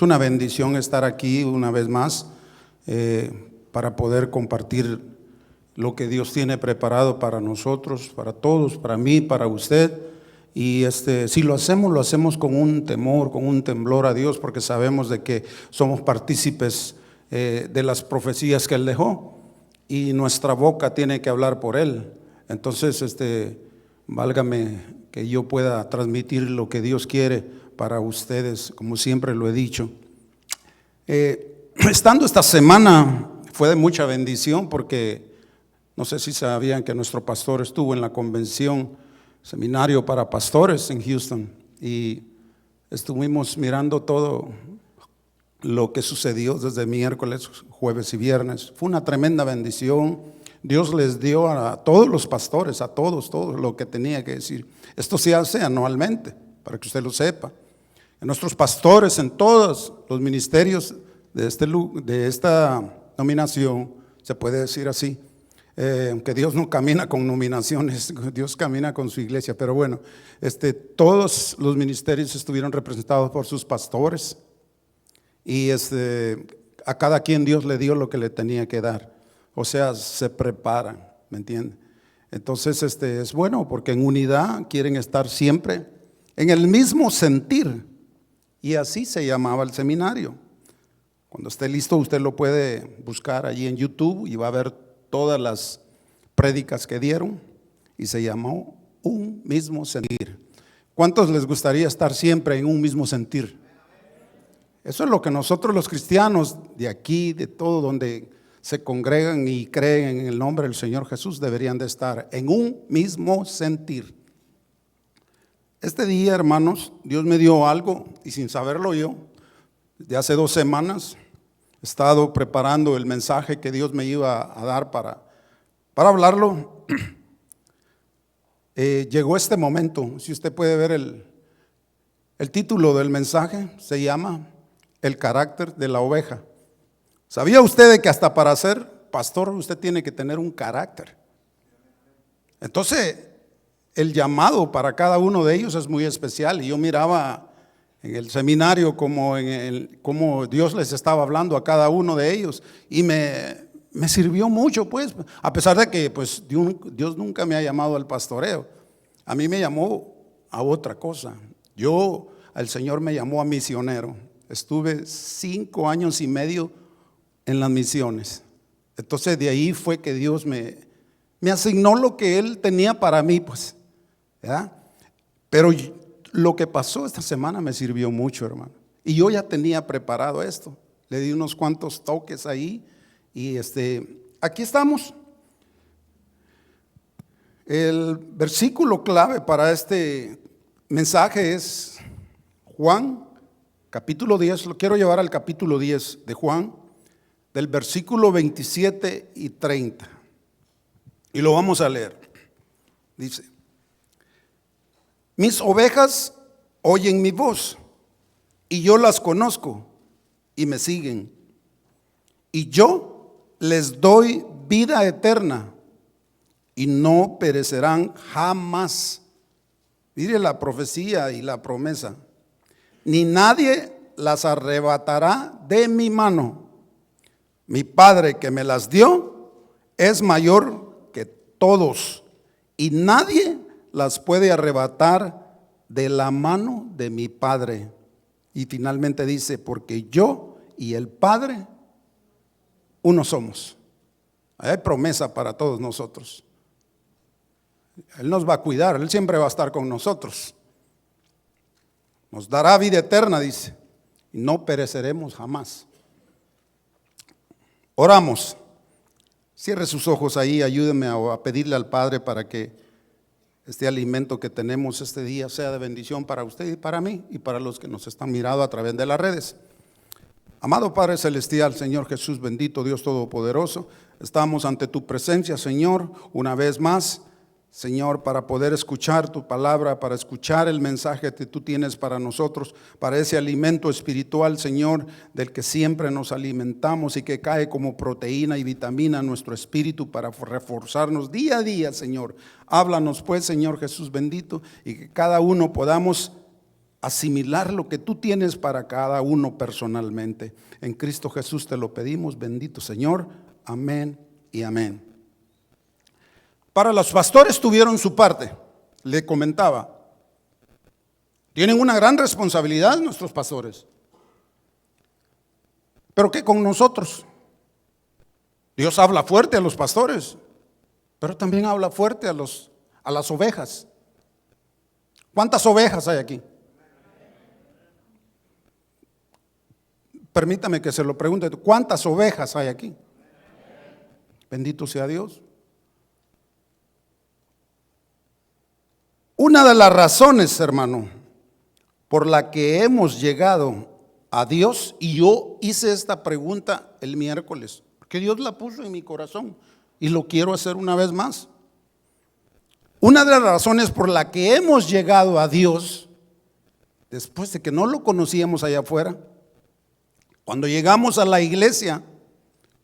Es una bendición estar aquí una vez más para poder compartir lo que Dios tiene preparado para nosotros, para todos, para mí, para usted. Y si lo hacemos con un temor, con un temblor a Dios, porque sabemos de que somos partícipes de las profecías que Él dejó y nuestra boca tiene que hablar por Él. Entonces, válgame que yo pueda transmitir lo que Dios quiere para ustedes, como siempre lo he dicho. Estando esta semana fue de mucha bendición porque no sé si sabían que nuestro pastor estuvo en la convención, seminario para pastores en Houston, y estuvimos mirando todo lo que sucedió desde miércoles, jueves y viernes. Fue una tremenda bendición. Dios les dio a todos los pastores, a todos lo que tenía que decir. Esto se hace anualmente, para que usted lo sepa. Nuestros pastores en todos los ministerios de esta nominación, se puede decir así, aunque Dios no camina con nominaciones, Dios camina con su iglesia, pero bueno, todos los ministerios estuvieron representados por sus pastores y a cada quien Dios le dio lo que le tenía que dar, o sea, se preparan, ¿me entiende? Entonces es bueno porque en unidad quieren estar siempre en el mismo sentir. Y así se llamaba el seminario. Cuando esté listo usted lo puede buscar allí en YouTube y va a ver todas las prédicas que dieron y se llamó Un Mismo Sentir. ¿Cuántos les gustaría estar siempre en un mismo sentir? Eso es lo que nosotros los cristianos de aquí, de todo donde se congregan y creen en el nombre del Señor Jesús deberían de estar en un mismo sentir. Este día, hermanos, Dios me dio algo y sin saberlo yo, desde hace 2 semanas, he estado preparando el mensaje que Dios me iba a dar para hablarlo. Llegó este momento. Si usted puede ver el título del mensaje, se llama El carácter de la oveja. ¿Sabía usted de que hasta para ser pastor usted tiene que tener un carácter? Entonces, el llamado para cada uno de ellos es muy especial y yo miraba en el seminario como Dios les estaba hablando a cada uno de ellos y me sirvió mucho, pues, a pesar de que pues, Dios nunca me ha llamado al pastoreo. A mí me llamó a otra cosa. El Señor me llamó a misionero. Estuve 5 años y medio en las misiones. Entonces de ahí fue que Dios me asignó lo que Él tenía para mí, pues, ¿verdad? Pero lo que pasó esta semana me sirvió mucho, hermano. Y yo ya tenía preparado esto. Le di unos cuantos toques ahí y aquí estamos. El versículo clave para este mensaje es Juan, capítulo 10. Lo quiero llevar al capítulo 10 de Juan, del versículo 27 y 30. Y lo vamos a leer. Dice: mis ovejas oyen mi voz, y yo las conozco, y me siguen. Y yo les doy vida eterna, y no perecerán jamás. Mire la profecía y la promesa. Ni nadie las arrebatará de mi mano. Mi Padre que me las dio es mayor que todos, y nadie las puede arrebatar de la mano de mi Padre. Y finalmente dice: porque yo y el Padre uno somos. Hay promesa para todos nosotros. Él nos va a cuidar, Él siempre va a estar con nosotros. Nos dará vida eterna, dice, y no pereceremos jamás. Oramos. Cierre sus ojos ahí, ayúdeme a pedirle al Padre para que este alimento que tenemos este día sea de bendición para usted y para mí y para los que nos están mirando a través de las redes. Amado Padre Celestial, Señor Jesús bendito, Dios Todopoderoso, estamos ante tu presencia, Señor, una vez más, Señor, para poder escuchar tu palabra, para escuchar el mensaje que tú tienes para nosotros, para ese alimento espiritual, Señor, del que siempre nos alimentamos y que cae como proteína y vitamina en nuestro espíritu para reforzarnos día a día, Señor. Háblanos pues, Señor Jesús bendito, y que cada uno podamos asimilar lo que tú tienes para cada uno personalmente. En Cristo Jesús te lo pedimos, bendito Señor. Amén y amén. Para los pastores tuvieron su parte, le comentaba. Tienen una gran responsabilidad nuestros pastores. Pero ¿qué con nosotros? Dios habla fuerte a los pastores, pero también habla fuerte a las ovejas. ¿Cuántas ovejas hay aquí? Permítame que se lo pregunte. ¿Cuántas ovejas hay aquí? Bendito sea Dios. Una de las razones, hermano, por la que hemos llegado a Dios, y yo hice esta pregunta el miércoles, porque Dios la puso en mi corazón y lo quiero hacer una vez más. Una de las razones por la que hemos llegado a Dios, después de que no lo conocíamos allá afuera, cuando llegamos a la iglesia,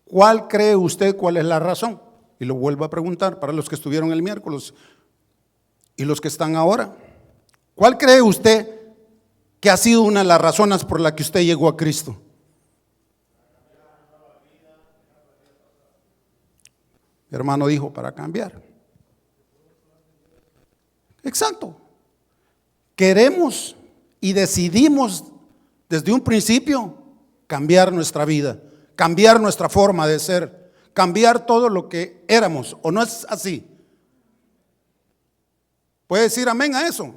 ¿cuál cree usted cuál es la razón? Y lo vuelvo a preguntar para los que estuvieron el miércoles y los que están ahora. ¿Cuál cree usted que ha sido una de las razones por la que usted llegó a Cristo? Mi hermano dijo, para cambiar. Exacto. Queremos y decidimos desde un principio cambiar nuestra vida, cambiar nuestra forma de ser, cambiar todo lo que éramos, ¿o no es así? ¿Puede decir amén a eso?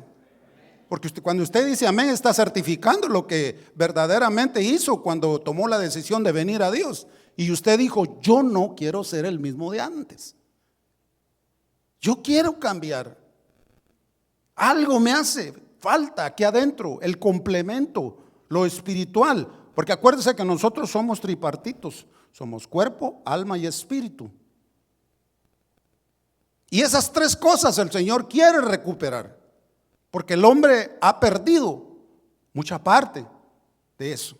Porque cuando usted dice amén, está certificando lo que verdaderamente hizo cuando tomó la decisión de venir a Dios. Y usted dijo, yo no quiero ser el mismo de antes. Yo quiero cambiar. Algo me hace falta aquí adentro, el complemento, lo espiritual. Porque acuérdese que nosotros somos tripartitos. Somos cuerpo, alma y espíritu. Y esas tres cosas el Señor quiere recuperar. Porque el hombre ha perdido mucha parte de eso.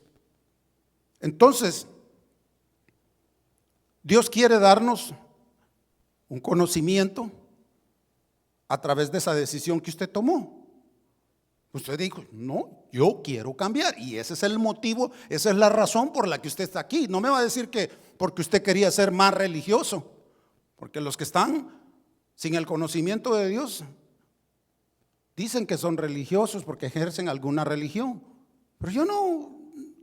Entonces, Dios quiere darnos un conocimiento a través de esa decisión que usted tomó. Usted dijo, no, yo quiero cambiar. Y ese es el motivo, esa es la razón por la que usted está aquí. No me va a decir que porque usted quería ser más religioso. Porque los que están sin el conocimiento de Dios dicen que son religiosos porque ejercen alguna religión. Pero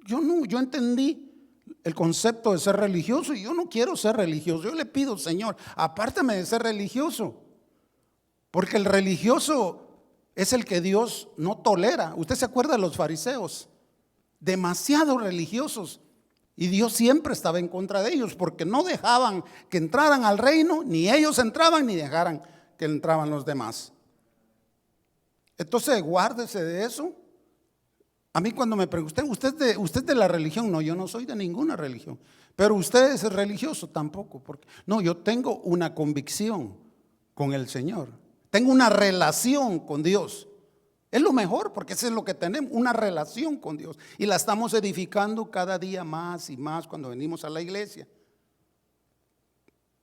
yo entendí el concepto de ser religioso y yo no quiero ser religioso. Yo le pido, Señor, apártame de ser religioso. Porque el religioso es el que Dios no tolera. Usted se acuerda de los fariseos, demasiado religiosos. Y Dios siempre estaba en contra de ellos porque no dejaban que entraran al reino, ni ellos entraban ni dejaran que entraban los demás. Entonces guárdese de eso. A mí cuando me preguntan, ¿usted de la religión? No, yo no soy de ninguna religión. Pero usted es religioso tampoco. Porque, no, yo tengo una convicción con el Señor. Tengo una relación con Dios. Es lo mejor porque eso es lo que tenemos, una relación con Dios. Y la estamos edificando cada día más y más cuando venimos a la iglesia.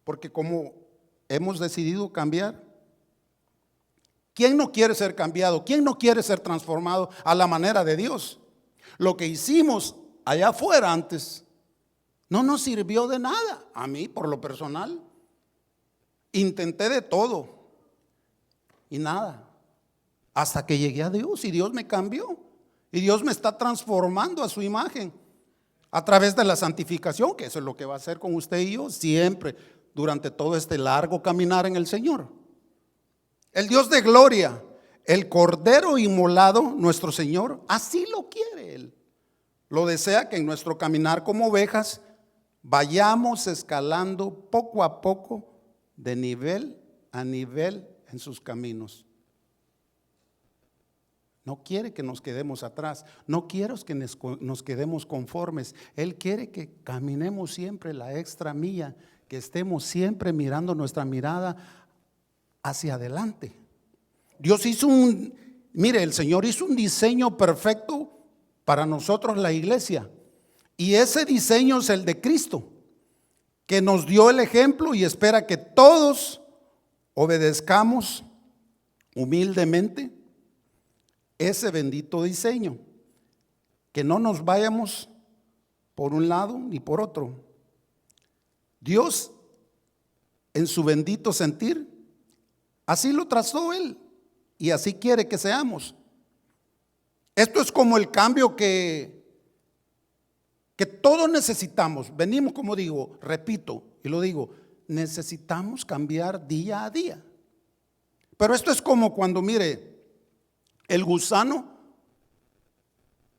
Porque como hemos decidido cambiar, ¿quién no quiere ser cambiado? ¿Quién no quiere ser transformado a la manera de Dios? Lo que hicimos allá afuera antes no nos sirvió de nada. A mí, por lo personal, intenté de todo y nada. Hasta que llegué a Dios y Dios me cambió. Y Dios me está transformando a su imagen a través de la santificación, que eso es lo que va a hacer con usted y yo siempre durante todo este largo caminar en el Señor. El Dios de gloria, el Cordero inmolado, nuestro Señor, así lo quiere Él. Lo desea que en nuestro caminar como ovejas vayamos escalando poco a poco de nivel a nivel en sus caminos. No quiere que nos quedemos atrás, no quiere que nos quedemos conformes. Él quiere que caminemos siempre la extra milla, que estemos siempre mirando nuestra mirada hacia adelante. Dios hizo mire, el Señor hizo un diseño perfecto para nosotros, la iglesia. Y ese diseño es el de Cristo, que nos dio el ejemplo y espera que todos obedezcamos humildemente ese bendito diseño, que no nos vayamos por un lado ni por otro. Dios, en su bendito sentir, así lo trazó Él y así quiere que seamos. Esto es como el cambio que todos necesitamos. Venimos, como digo, repito y lo digo, necesitamos cambiar día a día. Pero esto es como cuando, mire, el gusano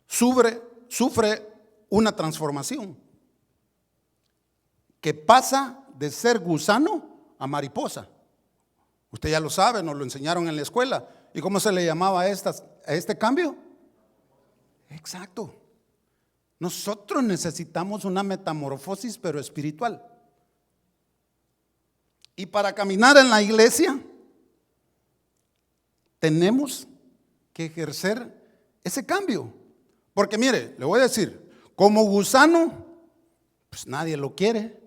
sufre una transformación que pasa de ser gusano a mariposa. Usted ya lo sabe, nos lo enseñaron en la escuela. ¿Y cómo se le llamaba a este cambio? Exacto. Nosotros necesitamos una metamorfosis, pero espiritual. Y para caminar en la iglesia, tenemos que ejercer ese cambio. Porque mire, le voy a decir, como gusano, pues nadie lo quiere.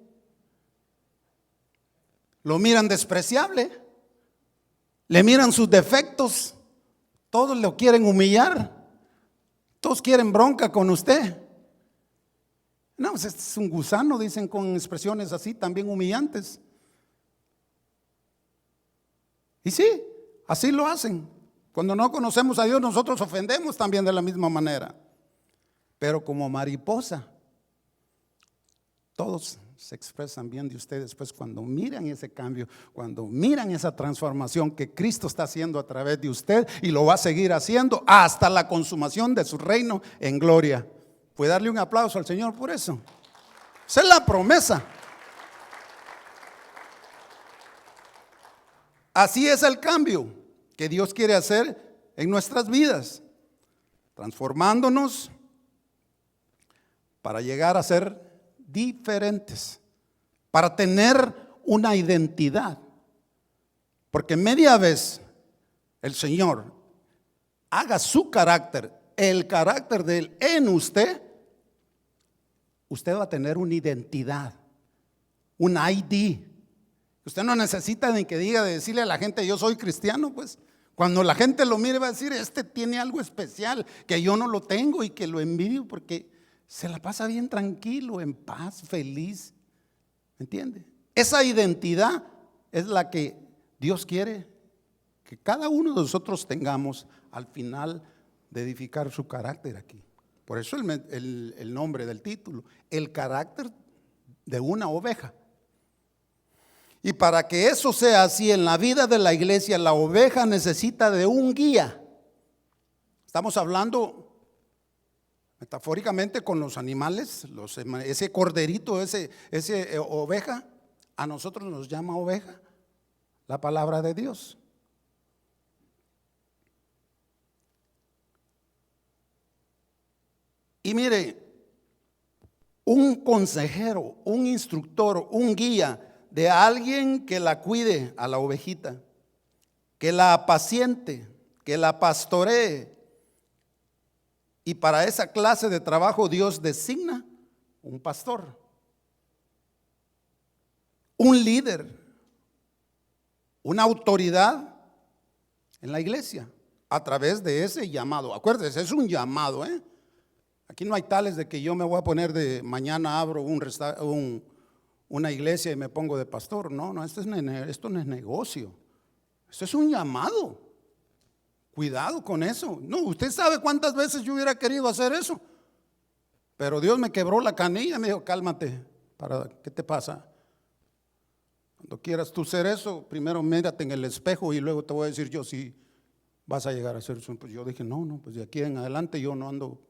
Lo miran despreciable, le miran sus defectos, todos lo quieren humillar, todos quieren bronca con usted. No, pues este es un gusano, dicen con expresiones así también humillantes. Y sí, así lo hacen. Cuando no conocemos a Dios, nosotros ofendemos también de la misma manera. Pero como mariposa, todos se expresan bien de ustedes, pues cuando miran ese cambio, cuando miran esa transformación que Cristo está haciendo a través de usted y lo va a seguir haciendo hasta la consumación de su reino en gloria. ¿Puede darle un aplauso al Señor por eso? Esa es la promesa. Así es el cambio que Dios quiere hacer en nuestras vidas, transformándonos para llegar a ser diferentes, para tener una identidad. Porque media vez el Señor haga su carácter, el carácter de Él en usted, usted va a tener una identidad, un ID. Usted no necesita ni que diga de decirle a la gente yo soy cristiano, pues cuando la gente lo mire va a decir este tiene algo especial que yo no lo tengo y que lo envidio porque se la pasa bien tranquilo, en paz, feliz. ¿Me entiende? Esa identidad es la que Dios quiere que cada uno de nosotros tengamos al final de edificar su carácter aquí. Por eso el nombre del título, el carácter de una oveja. Y para que eso sea así en la vida de la iglesia, la oveja necesita de un guía. Estamos hablando metafóricamente con los animales, ese corderito, ese oveja, a nosotros nos llama oveja la palabra de Dios. Y mire, un consejero, un instructor, un guía de alguien que la cuide a la ovejita, que la apaciente, que la pastoree. Y para esa clase de trabajo Dios designa un pastor, un líder, una autoridad en la iglesia a través de ese llamado. Acuérdense, es un llamado, ¿eh? Aquí no hay tales de que yo me voy a poner de mañana abro una iglesia y me pongo de pastor. No, esto no es negocio. Esto es un llamado. Cuidado con eso. No, usted sabe cuántas veces yo hubiera querido hacer eso. Pero Dios me quebró la canilla, me dijo, cálmate, ¿qué te pasa? Cuando quieras tú ser eso, primero mírate en el espejo y luego te voy a decir yo si vas a llegar a ser eso. Pues yo dije, no, pues de aquí en adelante yo no ando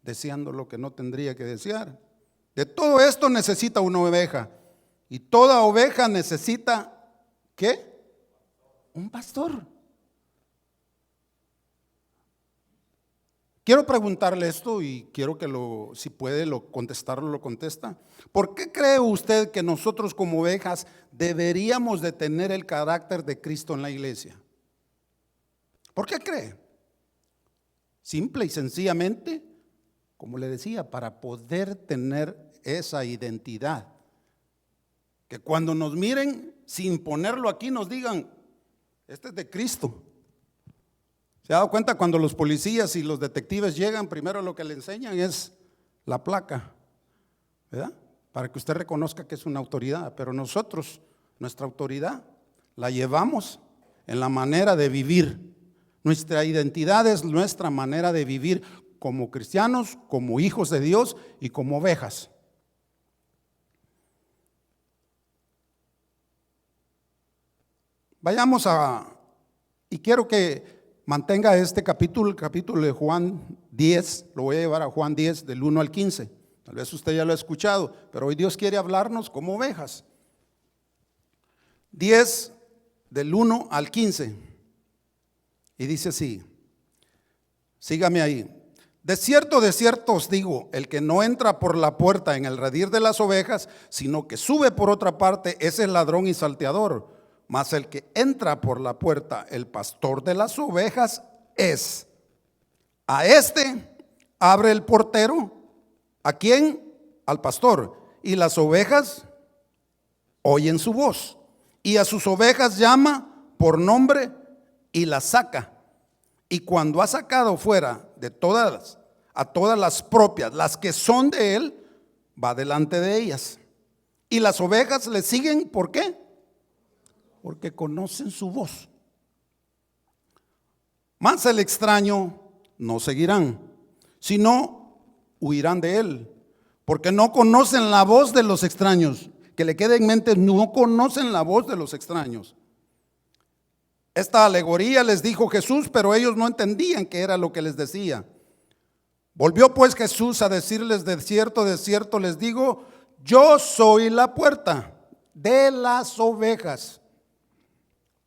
deseando lo que no tendría que desear. De todo esto necesita una oveja. Y toda oveja necesita, ¿qué? Un pastor. Quiero preguntarle esto y quiero que si puede contestarlo, lo contesta. ¿Por qué cree usted que nosotros como ovejas deberíamos de tener el carácter de Cristo en la iglesia? ¿Por qué cree? Simple y sencillamente, como le decía, para poder tener esa identidad. Que cuando nos miren, sin ponerlo aquí, nos digan, este es de Cristo. ¿Se ha dado cuenta cuando los policías y los detectives llegan, primero lo que le enseñan es la placa, ¿verdad? Para que usted reconozca que es una autoridad, pero nosotros, nuestra autoridad, la llevamos en la manera de vivir. Nuestra identidad es nuestra manera de vivir como cristianos, como hijos de Dios y como ovejas. Vayamos y quiero que mantenga este capítulo, el capítulo de Juan 10, lo voy a llevar a Juan 10 del 1 al 15. Tal vez usted ya lo ha escuchado, pero hoy Dios quiere hablarnos como ovejas. 10 del 1 al 15. Y dice así, sígame ahí. De cierto os digo, el que no entra por la puerta en el redil de las ovejas, sino que sube por otra parte, ese es ladrón y salteador. Mas el que entra por la puerta, el pastor de las ovejas es. A este abre el portero. ¿A quién? Al pastor. Y las ovejas oyen su voz. Y a sus ovejas llama por nombre y las saca. Y cuando ha sacado fuera de todas, a todas las propias, las que son de él, va delante de ellas. Y las ovejas le siguen, ¿por qué? Porque conocen su voz. Mas el extraño no seguirán, sino huirán de él, porque no conocen la voz de los extraños. Que le quede en mente, no conocen la voz de los extraños. Esta alegoría les dijo Jesús, pero ellos no entendían qué era lo que les decía. Volvió pues Jesús a decirles, de cierto les digo, yo soy la puerta de las ovejas.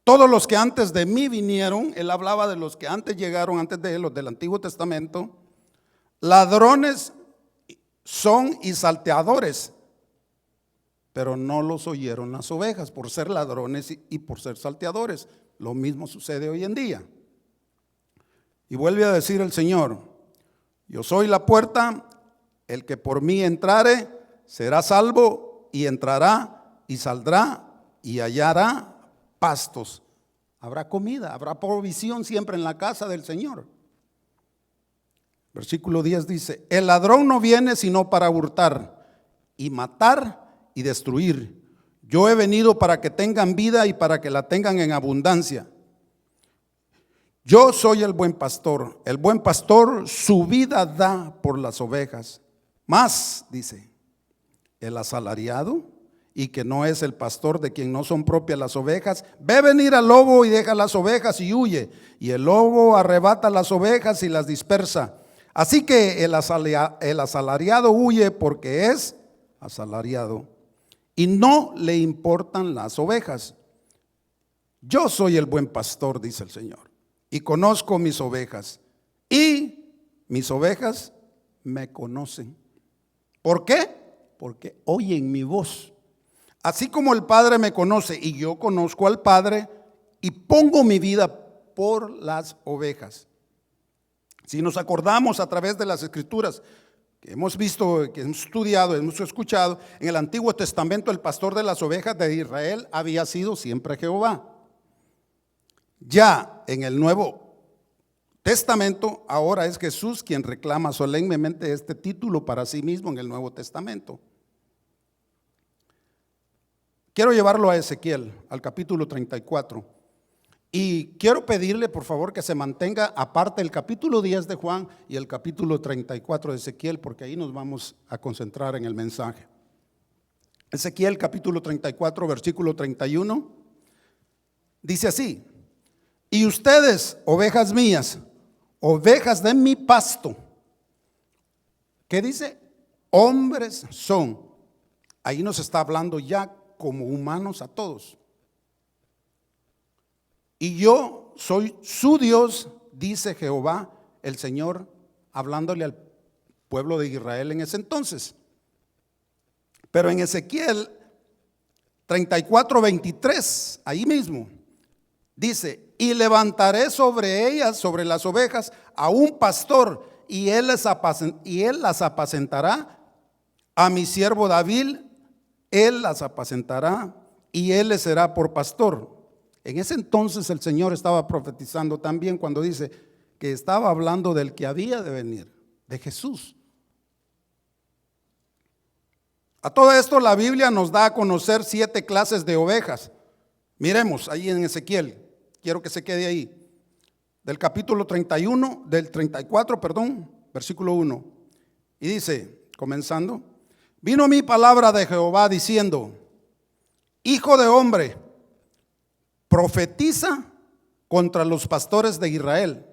Todos los que antes de mí vinieron, él hablaba de los que antes llegaron, antes de él, los del Antiguo Testamento, ladrones son y salteadores, pero no los oyeron las ovejas por ser ladrones y por ser salteadores. Lo mismo sucede hoy en día. Y vuelve a decir el Señor, yo soy la puerta, el que por mí entrare será salvo y entrará y saldrá y hallará pastos. Habrá comida, habrá provisión siempre en la casa del Señor. Versículo 10 dice, el ladrón no viene sino para hurtar y matar y destruir. Yo he venido para que tengan vida y para que la tengan en abundancia. Yo soy el buen pastor su vida da por las ovejas. Más, dice, el asalariado, y que no es el pastor, de quien no son propias las ovejas, ve venir al lobo y deja las ovejas y huye, y el lobo arrebata las ovejas y las dispersa. Así que el asalariado huye porque es asalariado y no le importan las ovejas. Yo soy el buen pastor, dice el Señor, y conozco mis ovejas, y mis ovejas me conocen. ¿Por qué? Porque oyen mi voz. Así como el Padre me conoce y yo conozco al Padre y pongo mi vida por las ovejas. Si nos acordamos a través de las Escrituras que hemos visto, que hemos estudiado, hemos escuchado, en el Antiguo Testamento el pastor de las ovejas de Israel había sido siempre Jehová. Ya en el Nuevo Testamento ahora es Jesús quien reclama solemnemente este título para sí mismo en el Nuevo Testamento. Quiero llevarlo a Ezequiel, al capítulo 34. Y quiero pedirle, por favor, que se mantenga aparte el capítulo 10 de Juan y el capítulo 34 de Ezequiel, porque ahí nos vamos a concentrar en el mensaje. Ezequiel, capítulo 34, versículo 31, dice así: y ustedes, ovejas mías, ovejas de mi pasto, ¿qué dice? Hombres son. Ahí nos está hablando ya como humanos a todos. Y yo soy su Dios, dice Jehová, el Señor, hablándole al pueblo de Israel en ese entonces. Pero en Ezequiel 34, 23, ahí mismo, dice: y levantaré sobre ellas, sobre las ovejas, a un pastor, y él las apacentará. A mi siervo David, él las apacentará, y él les será por pastor. En ese entonces el Señor estaba profetizando también cuando dice: que estaba hablando del que había de venir, de Jesús. A todo esto la Biblia nos da a conocer 7 clases de ovejas. Miremos ahí en Ezequiel, quiero que se quede ahí, del capítulo 31, del 34, perdón, versículo 1. Y dice, comenzando, vino mi palabra de Jehová diciendo, hijo de hombre, profetiza contra los pastores de Israel.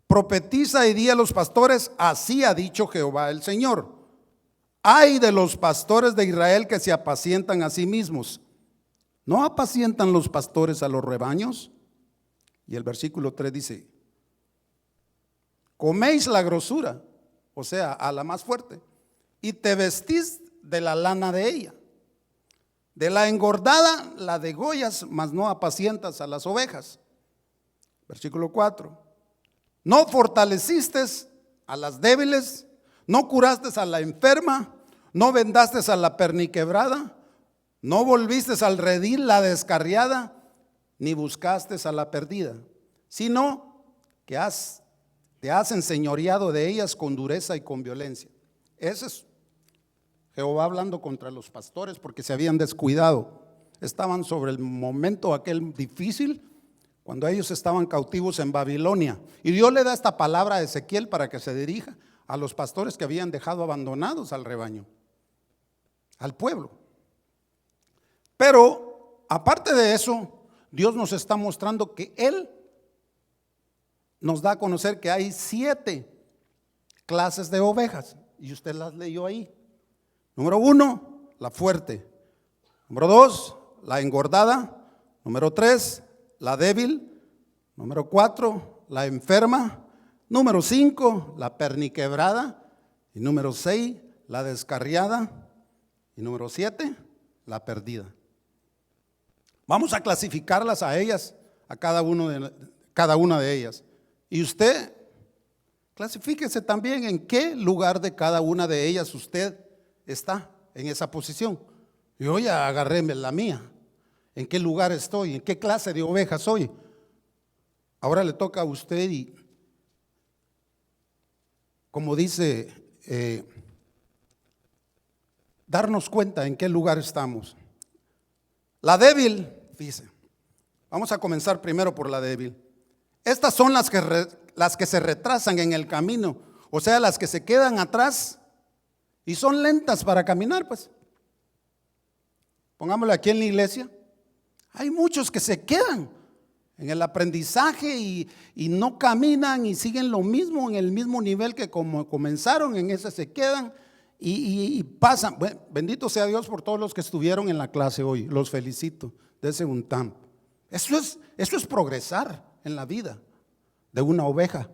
Profetiza y di a los pastores, así ha dicho Jehová el Señor. Ay de los pastores de Israel que se apacientan a sí mismos. ¿No apacientan los pastores a los rebaños? Y el versículo 3 dice, coméis la grosura, o sea, a la más fuerte, y te vestís de la lana de ella. De la engordada la degollas, mas no apacientas a las ovejas. Versículo 4. No fortaleciste a las débiles, no curaste a la enferma, no vendaste a la perniquebrada, no volviste al redil la descarriada, ni buscaste a la perdida, sino que te has enseñoreado de ellas con dureza y con violencia. Ese es Jehová hablando contra los pastores porque se habían descuidado. Estaban sobre el momento aquel difícil cuando ellos estaban cautivos en Babilonia. Y Dios le da esta palabra a Ezequiel para que se dirija a los pastores que habían dejado abandonados al rebaño, al pueblo. Pero aparte de eso, Dios nos está mostrando que Él nos da a conocer que hay 7 clases de ovejas. Y usted las leyó ahí. Número 1, la fuerte. Número 2, la engordada. Número 3, la débil. Número 4, la enferma. Número 5, la perniquebrada. Y número 6, la descarriada. Y número 7, la perdida. Vamos a clasificarlas a ellas, a cada una de ellas. Y usted, clasifíquese también en qué lugar de cada una de ellas usted está en esa posición. Yo ya agarré la mía. ¿En qué lugar estoy? ¿En qué clase de oveja soy? Ahora le toca a usted y, como dice, darnos cuenta en qué lugar estamos. La débil, dice, vamos a comenzar primero por la débil. Estas son las que se retrasan en el camino, o sea, las que se quedan atrás y son lentas para caminar, pues. Pongámoslo aquí en la iglesia. Hay muchos que se quedan en el aprendizaje y no caminan y siguen lo mismo, en el mismo nivel que como comenzaron, en ese se quedan y pasan. Bueno, bendito sea Dios por todos los que estuvieron en la clase hoy, los felicito, dense un tamp. Eso es progresar en la vida de una oveja,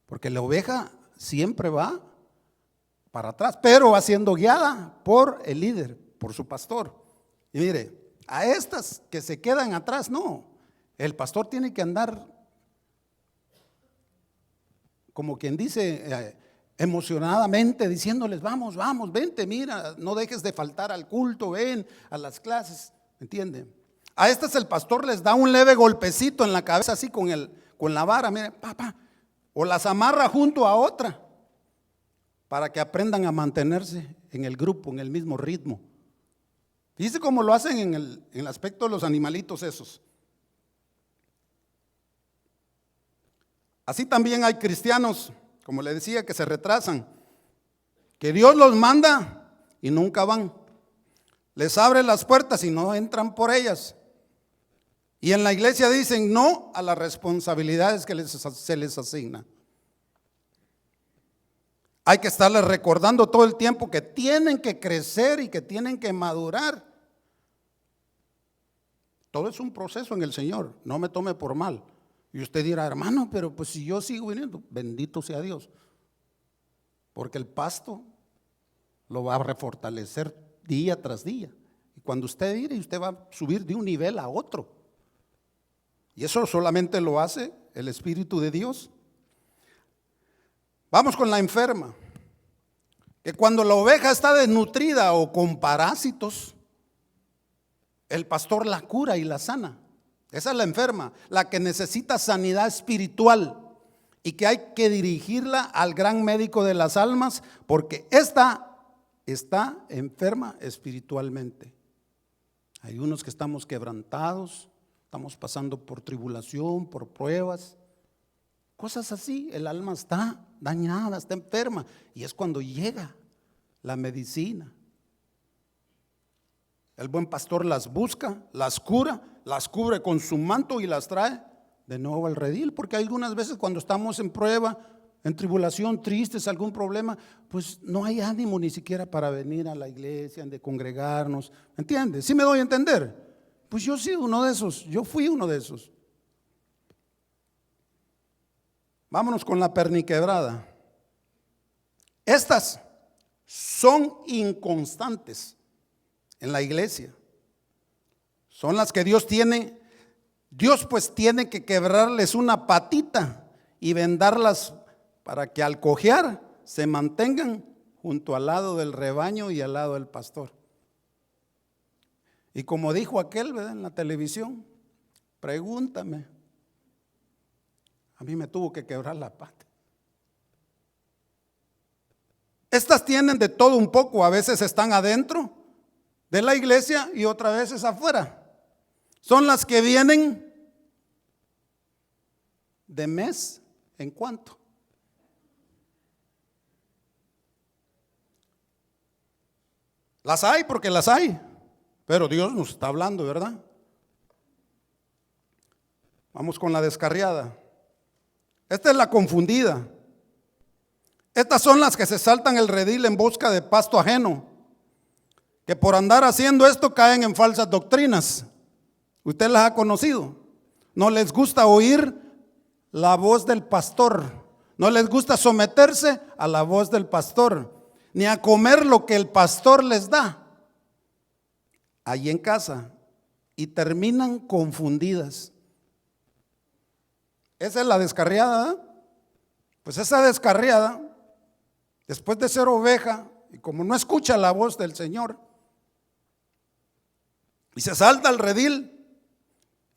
porque la oveja siempre va para atrás, pero va siendo guiada por el líder, por su pastor. Y mire, a estas que se quedan atrás, no, el pastor tiene que andar, como quien dice, emocionadamente diciéndoles, vamos, vente, mira, no dejes de faltar al culto, ven a las clases, ¿entienden? A estas el pastor les da un leve golpecito en la cabeza, así con la vara, mire, papá, o las amarra junto a otra, para que aprendan a mantenerse en el grupo, en el mismo ritmo. Fíjense cómo lo hacen en el aspecto de los animalitos esos. Así también hay cristianos, como le decía, que se retrasan, que Dios los manda y nunca van. Les abre las puertas y no entran por ellas. Y en la iglesia dicen no a las responsabilidades que se les asigna. Hay que estarles recordando todo el tiempo que tienen que crecer y que tienen que madurar. Todo es un proceso en el Señor, no me tome por mal. Y usted dirá, hermano, pero pues si yo sigo viniendo, bendito sea Dios. Porque el pasto lo va a refortalecer día tras día. Y cuando usted irá, usted va a subir de un nivel a otro. Y eso solamente lo hace el Espíritu de Dios. Vamos con la enferma. Que cuando la oveja está desnutrida o con parásitos, el pastor la cura y la sana. Esa es la enferma, la que necesita sanidad espiritual y que hay que dirigirla al gran médico de las almas, porque esta está enferma espiritualmente. Hay unos que estamos quebrantados, estamos pasando por tribulación, por pruebas, cosas así. El alma está dañada, está enferma, y es cuando llega la medicina. El buen pastor las busca, las cura, las cubre con su manto y las trae de nuevo al redil, porque algunas veces cuando estamos en prueba, en tribulación, tristes, algún problema, pues no hay ánimo ni siquiera para venir a la iglesia, de congregarnos, ¿me entiendes? ¿Sí me doy a entender? Pues yo sí uno de esos, yo fui uno de esos. Vámonos con la perniquebrada. Estas son inconstantes en la iglesia. Son las que Dios pues tiene que quebrarles una patita y vendarlas para que al cojear se mantengan junto al lado del rebaño y al lado del pastor. Y como dijo aquel, ¿verdad?, en la televisión, pregúntame, a mí me tuvo que quebrar la pata. Estas tienen de todo un poco, a veces están adentro de la iglesia y otras veces afuera. Son las que vienen de mes en cuanto. Las hay porque las hay, pero Dios nos está hablando, ¿verdad? Vamos con la descarriada. Esta es la confundida. Estas son las que se saltan el redil en busca de pasto ajeno, que por andar haciendo esto caen en falsas doctrinas. Usted las ha conocido. No les gusta oír la voz del pastor, no les gusta someterse a la voz del pastor, ni a comer lo que el pastor les da allí en casa, y terminan confundidas. Esa es la descarriada, ¿eh? Pues esa descarriada, después de ser oveja, y como no escucha la voz del Señor, y se salta al redil,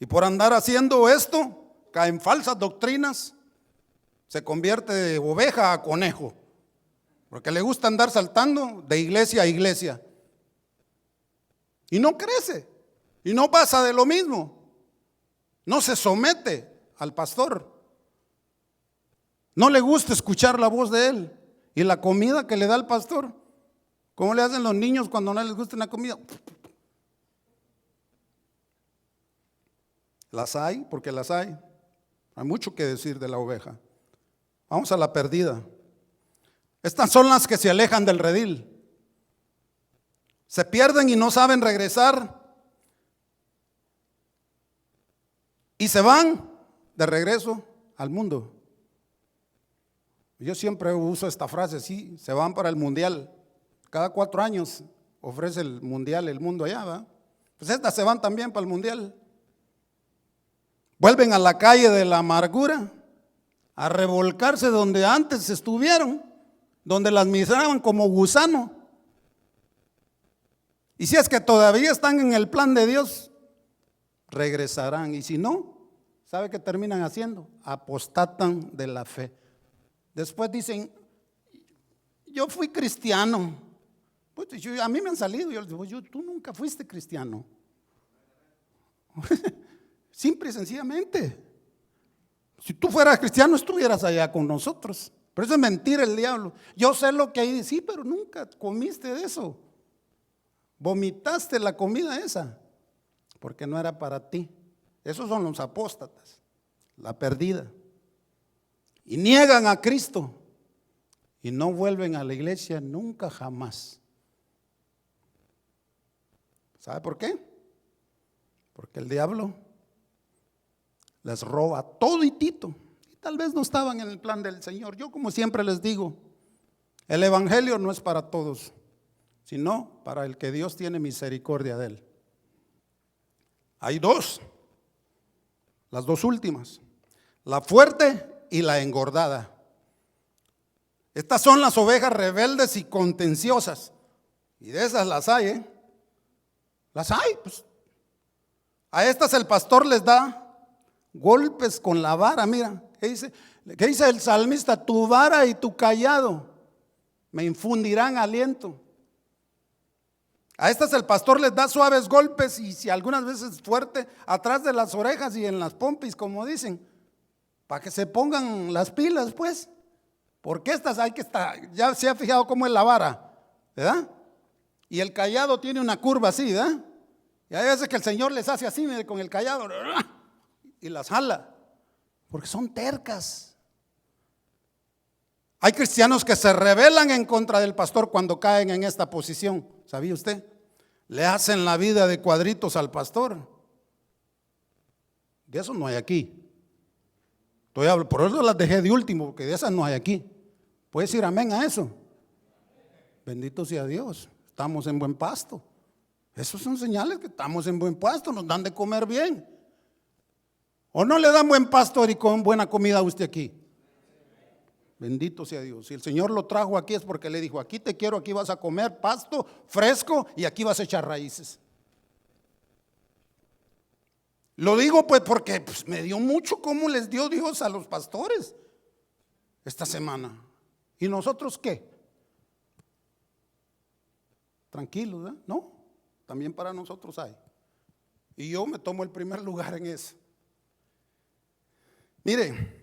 y por andar haciendo esto, cae en falsas doctrinas, se convierte de oveja a conejo, porque le gusta andar saltando de iglesia a iglesia, y no crece, y no pasa de lo mismo, no se somete al pastor, no le gusta escuchar la voz de él, y la comida que le da el pastor, ¿cómo le hacen los niños cuando no les gusta una comida? Las hay, porque las hay. Hay mucho que decir de la oveja. Vamos a la perdida. Estas son las que se alejan del redil. Se pierden y no saben regresar. Y se van de regreso al mundo. Yo siempre uso esta frase, sí, se van para el mundial. Cada 4 años ofrece el mundial, el mundo allá, ¿va? Pues estas se van también para el mundial. Vuelven a la calle de la amargura, a revolcarse donde antes estuvieron, donde las miraban como gusano. Y si es que todavía están en el plan de Dios, regresarán. Y si no, ¿sabe qué terminan haciendo? Apostatan de la fe. Después dicen, yo fui cristiano. Pues a mí me han salido, yo les digo, tú nunca fuiste cristiano. Simple y sencillamente. Si tú fueras cristiano, estuvieras allá con nosotros. Pero eso es mentira el diablo. Yo sé lo que hay, sí, pero nunca comiste de eso. Vomitaste la comida esa, porque no era para ti. Esos son los apóstatas, la perdida. Y niegan a Cristo y no vuelven a la iglesia nunca jamás. ¿Sabe por qué? Porque el diablo les roba toditito. Y tal vez no estaban en el plan del Señor. Yo, como siempre les digo, el evangelio no es para todos, sino para el que Dios tiene misericordia de él. Hay dos, las dos últimas, la fuerte y la engordada. Estas son las ovejas rebeldes y contenciosas. Y de esas las hay, Las hay, pues. A estas el pastor les da golpes con la vara. Mira, ¿qué dice el salmista? Tu vara y tu cayado me infundirán aliento. A estas el pastor les da suaves golpes y si algunas veces fuerte atrás de las orejas y en las pompis, como dicen, para que se pongan las pilas, pues. Porque estas hay que estar, ya se ha fijado cómo es la vara, ¿verdad? Y el cayado tiene una curva así, ¿verdad? Y hay veces que el Señor les hace así, mire, con el cayado y las jala, porque son tercas. Hay cristianos que se rebelan en contra del pastor cuando caen en esta posición. ¿Sabía usted? Le hacen la vida de cuadritos al pastor. De eso no hay aquí. Por eso las dejé de último, porque de esas no hay aquí. ¿Puedes decir amén a eso? Bendito sea Dios. Estamos en buen pasto. Esos son señales que estamos en buen pasto, nos dan de comer bien. ¿O no le dan buen pasto y con buena comida a usted aquí? Bendito sea Dios. Si el Señor lo trajo aquí es porque le dijo, aquí te quiero, aquí vas a comer pasto fresco y aquí vas a echar raíces. Lo digo pues porque me dio mucho cómo les dio Dios a los pastores esta semana. ¿Y nosotros qué? Tranquilos, ¿verdad? No, también para nosotros hay. Y yo me tomo el primer lugar en eso. Mire,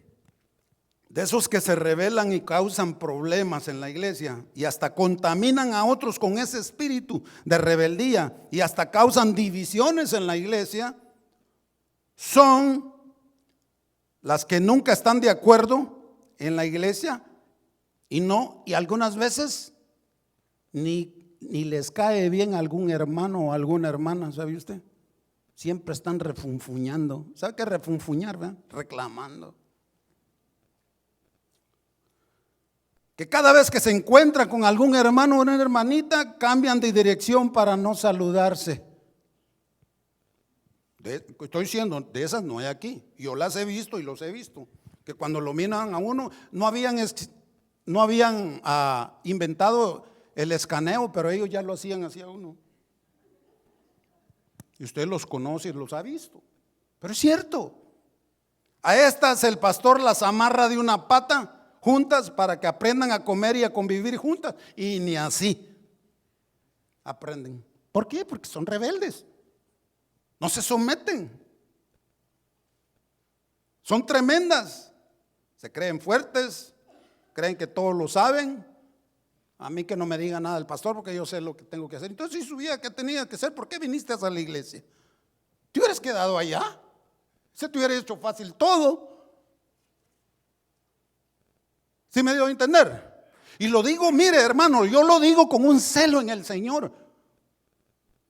de esos que se rebelan y causan problemas en la iglesia y hasta contaminan a otros con ese espíritu de rebeldía y hasta causan divisiones en la iglesia, son las que nunca están de acuerdo en la iglesia y algunas veces ni les cae bien a algún hermano o alguna hermana, ¿sabe usted? Siempre están refunfuñando. ¿Sabe qué es refunfuñar, verdad? Reclamando. Que cada vez que se encuentran con algún hermano o una hermanita, cambian de dirección para no saludarse. Estoy diciendo, de esas no hay aquí. Yo las he visto y los he visto. Que cuando lo miran a uno, no habían inventado el escaneo, pero ellos ya lo hacían así a uno. Y usted los conoce y los ha visto. Pero es cierto. A estas el pastor las amarra de una pata juntas para que aprendan a comer y a convivir juntas. Y ni así aprenden. ¿Por qué? Porque son rebeldes. No se someten. Son tremendas. Se creen fuertes. Creen que todos lo saben. A mí que no me diga nada el pastor porque yo sé lo que tengo que hacer. Entonces si subía que tenía que hacer, ¿por qué viniste a la iglesia? ¿Te hubieras quedado allá? Se te hubiera hecho fácil todo. ¿Sí me dio a entender? Y lo digo, mire hermano, yo lo digo con un celo en el Señor.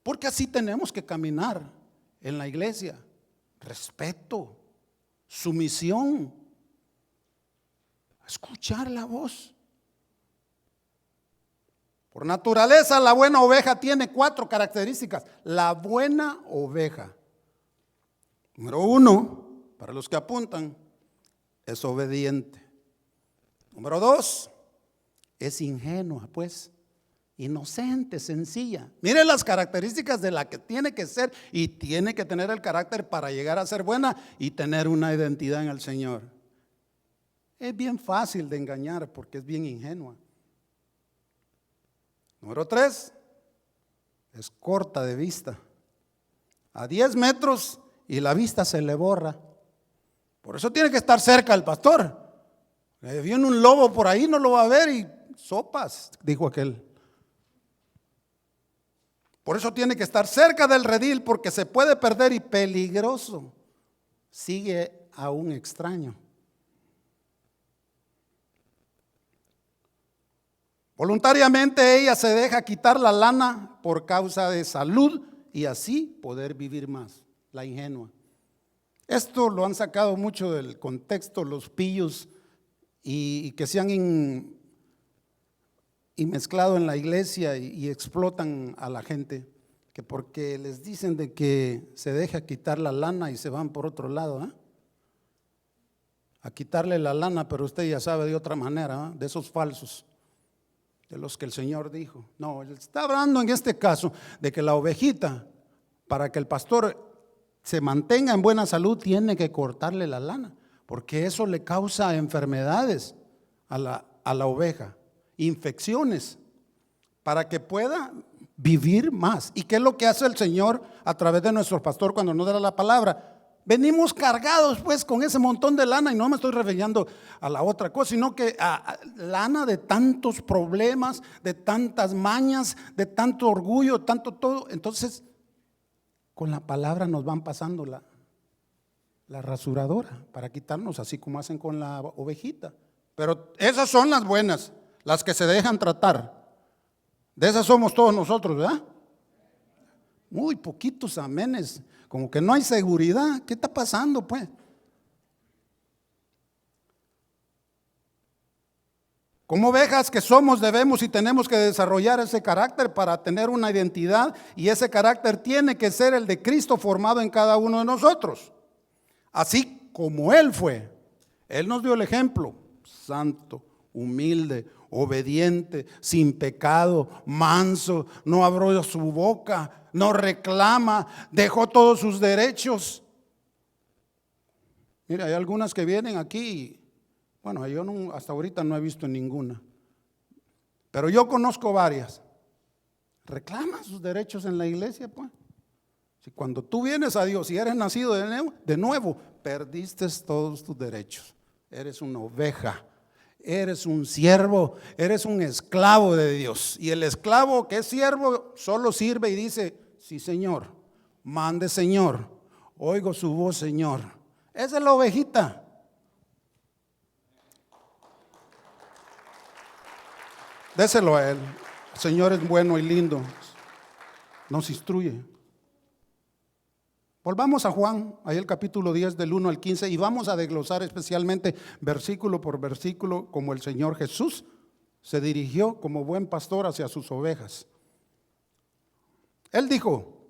Porque así tenemos que caminar en la iglesia. Respeto, sumisión, escuchar la voz. Por naturaleza, la buena oveja tiene 4 características. La buena oveja. Número 1, para los que apuntan, es obediente. Número 2, es ingenua, pues, inocente, sencilla. Mire las características de la que tiene que ser y tiene que tener el carácter para llegar a ser buena y tener una identidad en el Señor. Es bien fácil de engañar porque es bien ingenua. Número 3, es corta de vista. A 10 metros y la vista se le borra. Por eso tiene que estar cerca del pastor. Viene un lobo por ahí, no lo va a ver y sopas, dijo aquel. Por eso tiene que estar cerca del redil porque se puede perder y peligroso. Sigue a un extraño. Voluntariamente ella se deja quitar la lana por causa de salud y así poder vivir más, la ingenua. Esto lo han sacado mucho del contexto los pillos y que se han mezclado en la iglesia y explotan a la gente, que porque les dicen de que se deja quitar la lana y se van por otro lado, a quitarle la lana, pero usted ya sabe de otra manera, de esos falsos, de los que el Señor dijo. No, él está hablando en este caso de que la ovejita, para que el pastor se mantenga en buena salud, tiene que cortarle la lana, porque eso le causa enfermedades a la oveja, infecciones, para que pueda vivir más. ¿Y qué es lo que hace el Señor a través de nuestro pastor cuando nos da la palabra? Venimos cargados pues con ese montón de lana, y no me estoy refiriendo a la otra cosa, sino que a lana de tantos problemas, de tantas mañas, de tanto orgullo, tanto todo. Entonces, con la palabra nos van pasando la rasuradora para quitarnos, así como hacen con la ovejita. Pero esas son las buenas, las que se dejan tratar. De esas somos todos nosotros, ¿verdad? Muy poquitos amenes, como que no hay seguridad. ¿Qué está pasando pues? Como ovejas que somos, debemos y tenemos que desarrollar ese carácter para tener una identidad, y ese carácter tiene que ser el de Cristo formado en cada uno de nosotros. Así como Él fue. Él nos dio el ejemplo: santo, humilde, obediente, sin pecado, manso, no abrió su boca, no reclama, dejó todos sus derechos. Mira, hay algunas que vienen aquí, bueno, yo no, hasta ahorita no he visto ninguna, pero yo conozco varias. Reclaman sus derechos en la iglesia, pues. Si cuando tú vienes a Dios y eres nacido de nuevo, perdiste todos tus derechos. Eres una oveja, eres un siervo, eres un esclavo de Dios. Y el esclavo que es siervo solo sirve y dice: sí, Señor, mande, Señor, oigo su voz, Señor. Esa es la ovejita. Déselo a Él. El Señor es bueno y lindo, nos instruye. Volvamos a Juan, ahí el capítulo 10 del 1 al 15, y vamos a desglosar especialmente versículo por versículo como el Señor Jesús se dirigió como buen pastor hacia sus ovejas. Él dijo: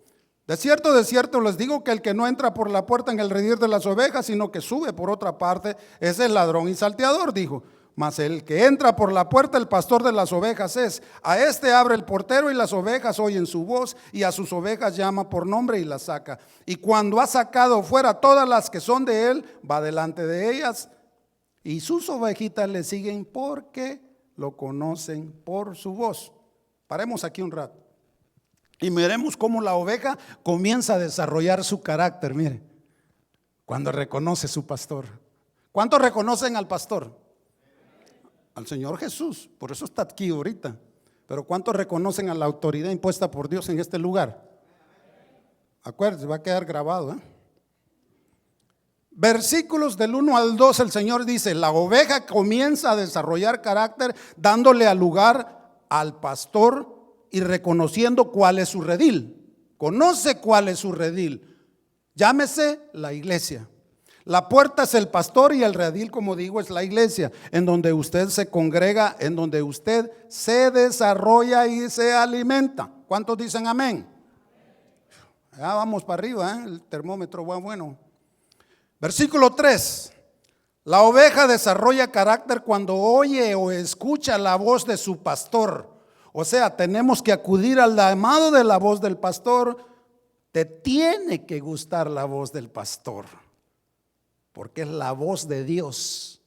de cierto les digo que el que no entra por la puerta en el redil de las ovejas, sino que sube por otra parte, es el ladrón y salteador, dijo. Mas el que entra por la puerta, el pastor de las ovejas es. A este abre el portero, y las ovejas oyen su voz, y a sus ovejas llama por nombre y las saca. Y cuando ha sacado fuera todas las que son de él, va delante de ellas, y sus ovejitas le siguen porque lo conocen por su voz. Paremos aquí un rato y miremos cómo la oveja comienza a desarrollar su carácter. Mire, cuando reconoce su pastor. ¿Cuántos reconocen al pastor? Al Señor Jesús, por eso está aquí ahorita. Pero ¿cuántos reconocen a la autoridad impuesta por Dios en este lugar? Acuérdense, va a quedar grabado, ¿eh? Versículos del 1 al 2, el Señor dice: la oveja comienza a desarrollar carácter dándole al lugar al pastor y reconociendo cuál es su redil. Conoce cuál es su redil. Llámese la iglesia. La puerta es el pastor y el redil, como digo, es la iglesia, en donde usted se congrega, en donde usted se desarrolla y se alimenta. ¿Cuántos dicen amén? Ya vamos para arriba, el termómetro va bueno. Versículo 3. La oveja desarrolla carácter cuando oye o escucha la voz de su pastor. O sea, tenemos que acudir al llamado de la voz del pastor. Te tiene que gustar la voz del pastor, porque es la voz de Dios,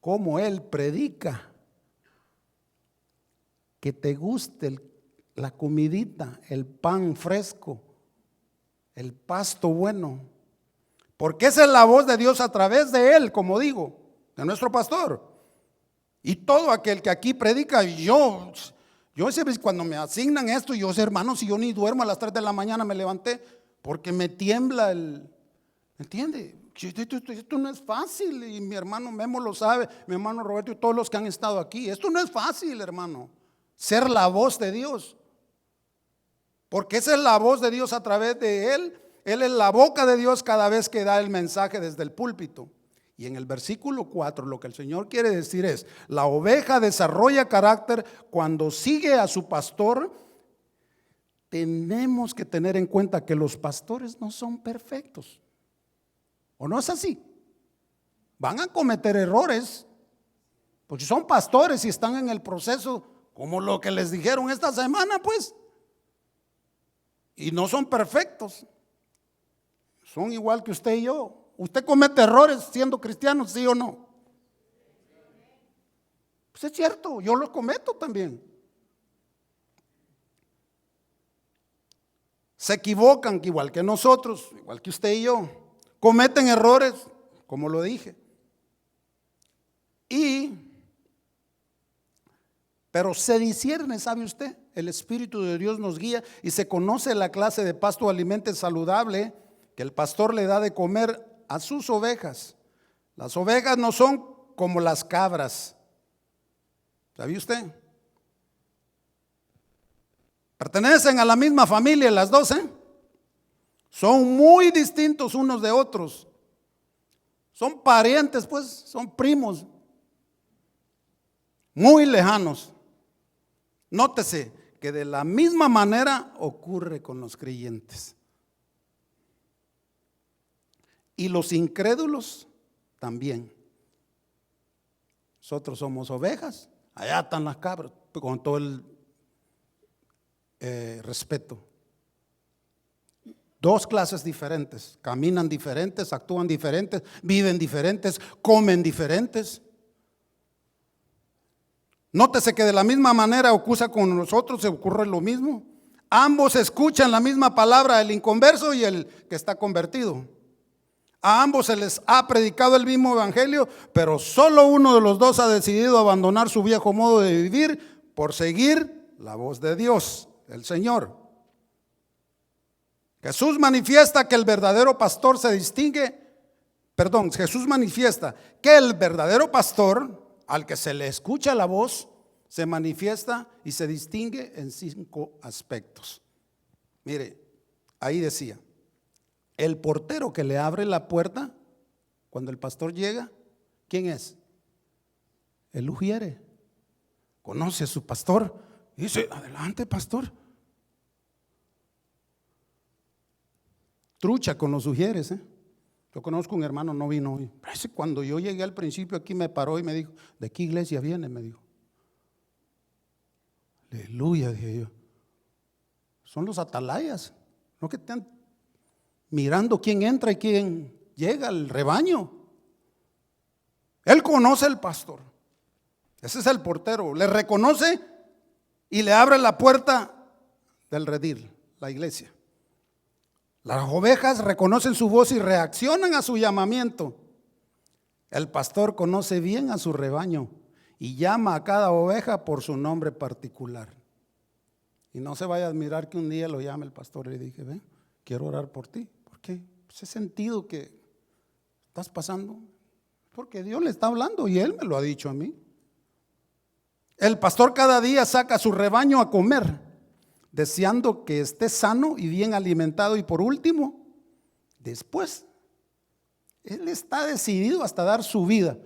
como Él predica. Que te guste la comidita, el pan fresco, el pasto bueno, porque esa es la voz de Dios a través de Él, como digo, de nuestro pastor. Y todo aquel que aquí predica, yo cuando me asignan esto, yo sé, hermano, si yo ni duermo a las 3 de la mañana me levanté, porque me tiembla ¿entiende? Esto no es fácil, y mi hermano Memo lo sabe, mi hermano Roberto y todos los que han estado aquí. Esto no es fácil, hermano, ser la voz de Dios, porque esa es la voz de Dios a través de Él. Él es la boca de Dios cada vez que da el mensaje desde el púlpito. Y en el versículo 4 lo que el Señor quiere decir es: la oveja desarrolla carácter cuando sigue a su pastor. Tenemos que tener en cuenta que los pastores no son perfectos. ¿O no es así? Van a cometer errores, porque son pastores y están en el proceso, como lo que les dijeron esta semana, pues. Y no son perfectos. son igual que usted y yo. ¿Usted comete errores siendo cristiano, sí o no? Pues es cierto, yo los cometo también. Se equivocan igual que nosotros, igual que usted y yo. Cometen errores, como lo dije. Pero se discierne, ¿sabe usted? El Espíritu de Dios nos guía y se conoce la clase de pasto o alimento saludable que el pastor le da de comer a sus ovejas. Las ovejas no son como las cabras. ¿Sabe usted? Pertenecen a la misma familia las dos, ¿eh? Son muy distintos unos de otros. Son parientes, pues, son primos. Muy lejanos. Nótese que de la misma manera ocurre con los creyentes. Y los incrédulos también. Nosotros somos ovejas, allá están las cabras, con todo el respeto. Dos clases diferentes, caminan diferentes, actúan diferentes, viven diferentes, comen diferentes. Nótese que de la misma manera ocurre con nosotros, se ocurre lo mismo. Ambos escuchan la misma palabra, el inconverso y el que está convertido. A ambos se les ha predicado el mismo evangelio, pero solo uno de los dos ha decidido abandonar su viejo modo de vivir por seguir la voz de Dios, el Señor. Jesús manifiesta que el verdadero pastor Jesús manifiesta que el verdadero pastor, al que se le escucha la voz, se manifiesta y se distingue en 5 aspectos. Mire, ahí decía, el portero que le abre la puerta cuando el pastor llega, ¿quién es? El ujiere. Conoce a su pastor y dice, adelante, pastor. Trucha con los ujieres, ¿eh? Yo conozco un hermano, no vino hoy. Cuando yo llegué al principio aquí me paró y me dijo, ¿de qué iglesia viene? Me dijo. Aleluya, dije yo. Son los atalayas, no que están mirando quién entra y quién llega al rebaño. Él conoce al pastor. Ese es el portero. Le reconoce y le abre la puerta del redil, la iglesia. Las ovejas reconocen su voz y reaccionan a su llamamiento. El pastor conoce bien a su rebaño y llama a cada oveja por su nombre particular. Y no se vaya a admirar que un día lo llame el pastor y le dije, ven, quiero orar por ti. ¿Por qué? Pues he sentido que estás pasando. Porque Dios le está hablando y Él me lo ha dicho a mí. El pastor cada día saca a su rebaño a comer, deseando que esté sano y bien alimentado. Y por último, después, Él está decidido hasta dar su vida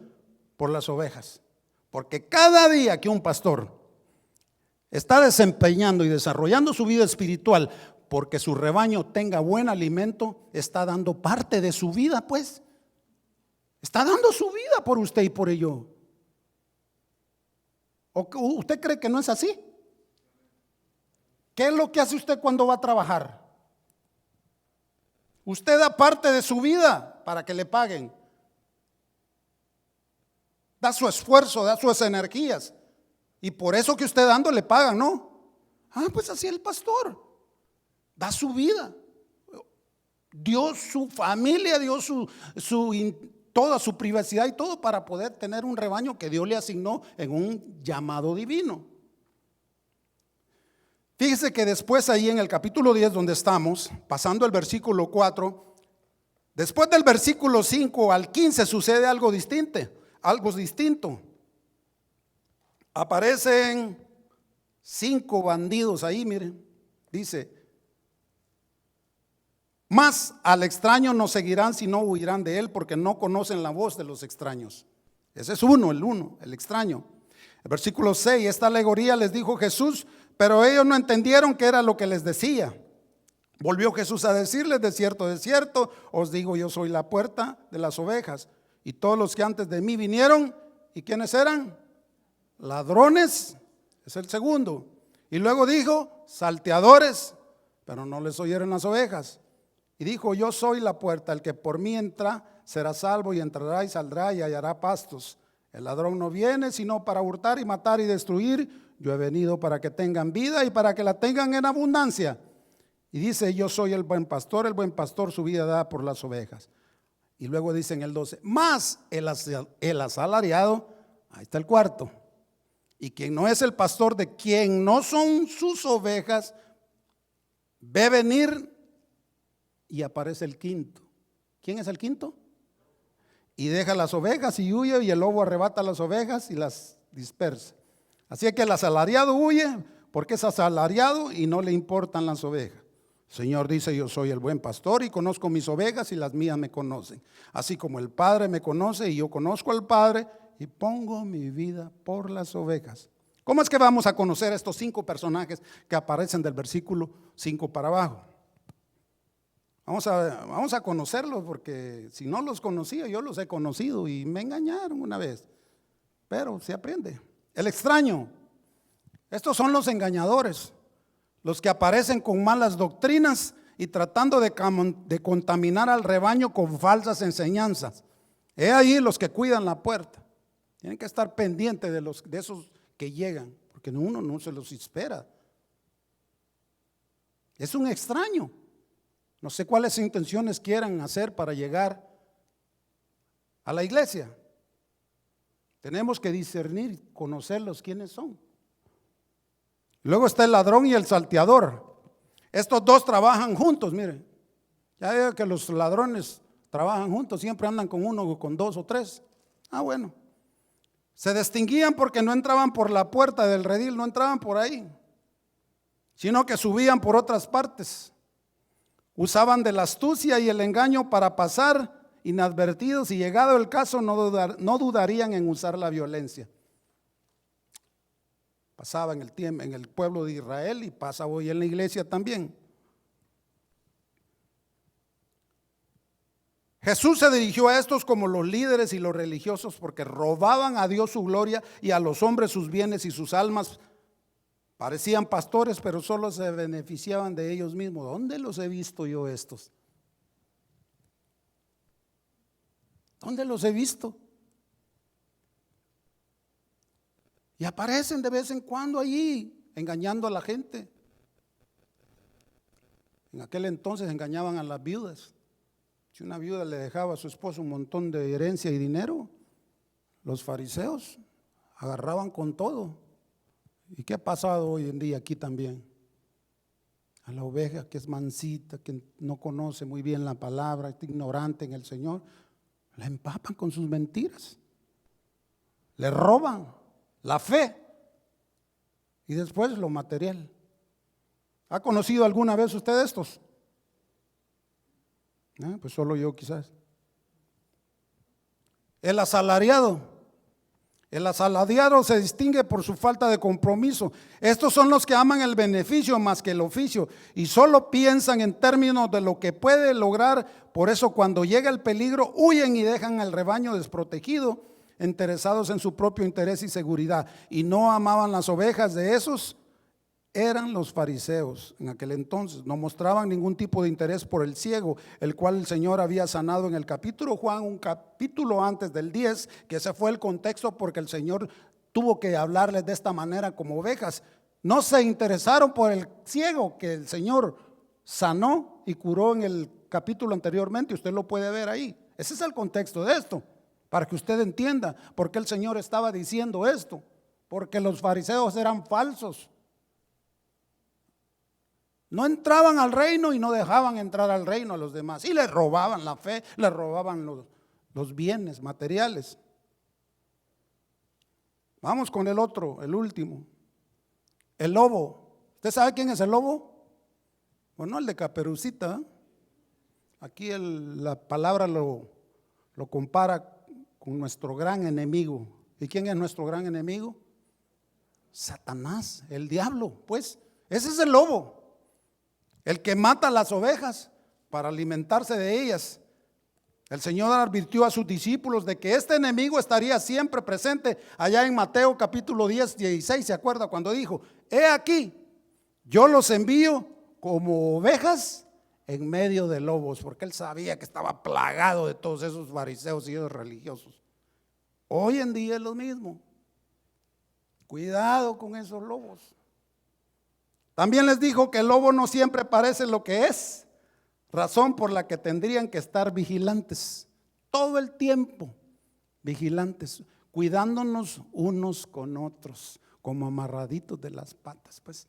por las ovejas. Porque cada día que un pastor está desempeñando y desarrollando su vida espiritual porque su rebaño tenga buen alimento, está dando parte de su vida, pues. Está dando su vida por usted y por ello. ¿O usted cree que no es así? ¿Qué es lo que hace usted cuando va a trabajar? Usted da parte de su vida para que le paguen. Da su esfuerzo, da sus energías. Y por eso que usted dando le pagan, ¿no? Pues así el pastor. Da su vida. Dio su familia, dio toda su privacidad y todo para poder tener un rebaño que Dios le asignó en un llamado divino. Fíjese que después ahí en el capítulo 10 donde estamos, pasando el versículo 4, después del versículo 5 al 15 sucede algo distinto. Aparecen 5 bandidos ahí, miren, dice, mas al extraño no seguirán, sino huirán de él, porque no conocen la voz de los extraños. Ese es el extraño. El versículo 6, esta alegoría les dijo Jesús, pero ellos no entendieron qué era lo que les decía. Volvió Jesús a decirles, de cierto, os digo, yo soy la puerta de las ovejas. Y todos los que antes de mí vinieron, ¿y quiénes eran? Ladrones, es el segundo. Y luego dijo, salteadores, pero no les oyeron las ovejas. Y dijo: yo soy la puerta, el que por mí entra será salvo, y entrará y saldrá y hallará pastos. El ladrón no viene sino para hurtar y matar y destruir. Yo he venido para que tengan vida y para que la tengan en abundancia. Y dice: yo soy el buen pastor su vida da por las ovejas. Y luego dice en el 12: más el asalariado, ahí está el cuarto, y quien no es el pastor de quien no son sus ovejas, ve venir. Y aparece el quinto. ¿Quién es el quinto? Y deja las ovejas y huye, y el lobo arrebata las ovejas y las dispersa. Así que el asalariado huye porque es asalariado y no le importan las ovejas. El Señor dice: yo soy el buen pastor y conozco mis ovejas y las mías me conocen. Así como el Padre me conoce y yo conozco al Padre y pongo mi vida por las ovejas. ¿Cómo es que vamos a conocer a estos 5 personajes que aparecen del versículo 5 para abajo? Vamos a conocerlos, porque si no los conocía, yo los he conocido y me engañaron una vez. Pero se aprende. El extraño. Estos son los engañadores, los que aparecen con malas doctrinas y tratando de contaminar al rebaño con falsas enseñanzas. He ahí los que cuidan la puerta. Tienen que estar pendientes de esos que llegan, porque uno no se los espera. Es un extraño. No sé cuáles intenciones quieran hacer para llegar a la iglesia. Tenemos que discernir, conocerlos quiénes son. Luego está el ladrón y el salteador. Estos dos trabajan juntos, miren. Ya veo que los ladrones trabajan juntos, siempre andan con uno o con 2 o 3. Bueno. Se distinguían porque no entraban por la puerta del redil, no entraban por ahí, sino que subían por otras partes. Usaban de la astucia y el engaño para pasar inadvertidos, y llegado el caso no dudarían en usar la violencia. Pasaba en el pueblo de Israel y pasa hoy en la iglesia también. Jesús se dirigió a estos como los líderes y los religiosos, porque robaban a Dios su gloria y a los hombres sus bienes y sus almas. Parecían pastores, pero solo se beneficiaban de ellos mismos. ¿Dónde los he visto yo estos? ¿Dónde los he visto? Y aparecen de vez en cuando allí, engañando a la gente. En aquel entonces engañaban a las viudas. Si una viuda le dejaba a su esposo un montón de herencia y dinero, los fariseos agarraban con todo. ¿Y qué ha pasado hoy en día aquí también? A la oveja que es mansita, que no conoce muy bien la palabra, es ignorante en el Señor, la empapan con sus mentiras, le roban la fe y después lo material. ¿Ha conocido alguna vez usted estos? Pues solo yo quizás. El asalariado. El asalariado se distingue por su falta de compromiso. Estos son los que aman el beneficio más que el oficio y solo piensan en términos de lo que puede lograr. Por eso cuando llega el peligro huyen y dejan al rebaño desprotegido, interesados en su propio interés y seguridad, y no amaban las ovejas. De esos eran los fariseos en aquel entonces. No mostraban ningún tipo de interés por el ciego, el cual el Señor había sanado en el capítulo Juan, un capítulo antes del 10, que ese fue el contexto porque el Señor tuvo que hablarles de esta manera como ovejas. No se interesaron por el ciego que el Señor sanó y curó en el capítulo anteriormente. Usted lo puede ver ahí. Ese es el contexto de esto, para que usted entienda por qué el Señor estaba diciendo esto. Porque los fariseos eran falsos. No entraban al reino y no dejaban entrar al reino a los demás. Y les robaban la fe, les robaban los bienes materiales. Vamos con el otro, el último. El lobo. ¿Usted sabe quién es el lobo? Bueno, el de Caperucita. Aquí la palabra lo compara con nuestro gran enemigo. ¿Y quién es nuestro gran enemigo? Satanás, el diablo. Pues ese es el lobo. El que mata las ovejas para alimentarse de ellas. El Señor advirtió a sus discípulos de que este enemigo estaría siempre presente allá en Mateo capítulo 10, 16. ¿Se acuerda cuando dijo: he aquí, yo los envío como ovejas en medio de lobos, porque él sabía que estaba plagado de todos esos fariseos y esos religiosos. Hoy en día es lo mismo. Cuidado con esos lobos. También les dijo que el lobo no siempre parece lo que es, razón por la que tendrían que estar vigilantes, todo el tiempo vigilantes, cuidándonos unos con otros, como amarraditos de las patas, pues,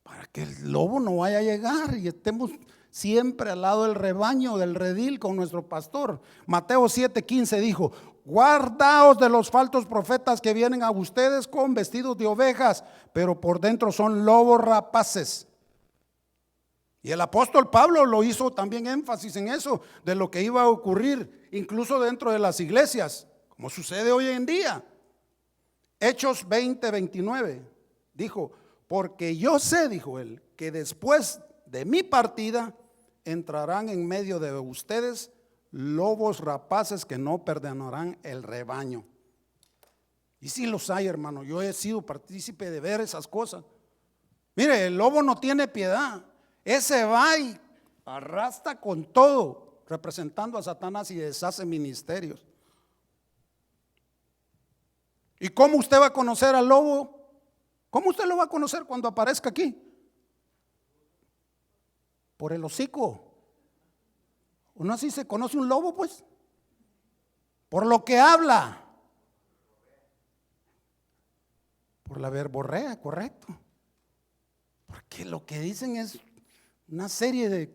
para que el lobo no vaya a llegar y estemos siempre al lado del rebaño, del redil con nuestro pastor. Mateo 7:15 dijo: guardaos de los falsos profetas que vienen a ustedes con vestidos de ovejas, pero por dentro son lobos rapaces. Y el apóstol Pablo lo hizo también énfasis en eso, de lo que iba a ocurrir, incluso dentro de las iglesias, como sucede hoy en día. Hechos 20:29 dijo: porque yo sé, dijo él, que después de mi partida entrarán en medio de ustedes lobos rapaces que no perdonarán el rebaño. Y sí los hay, hermano. Yo he sido partícipe de ver esas cosas. Mire, el lobo no tiene piedad. Ese va y arrastra con todo, representando a Satanás, y deshace ministerios. ¿Y cómo usted va a conocer al lobo? ¿Cómo usted lo va a conocer cuando aparezca aquí? Por el hocico. ¿Uno así se conoce un lobo, pues? Por lo que habla. Por la verborrea, correcto. Porque lo que dicen es una serie de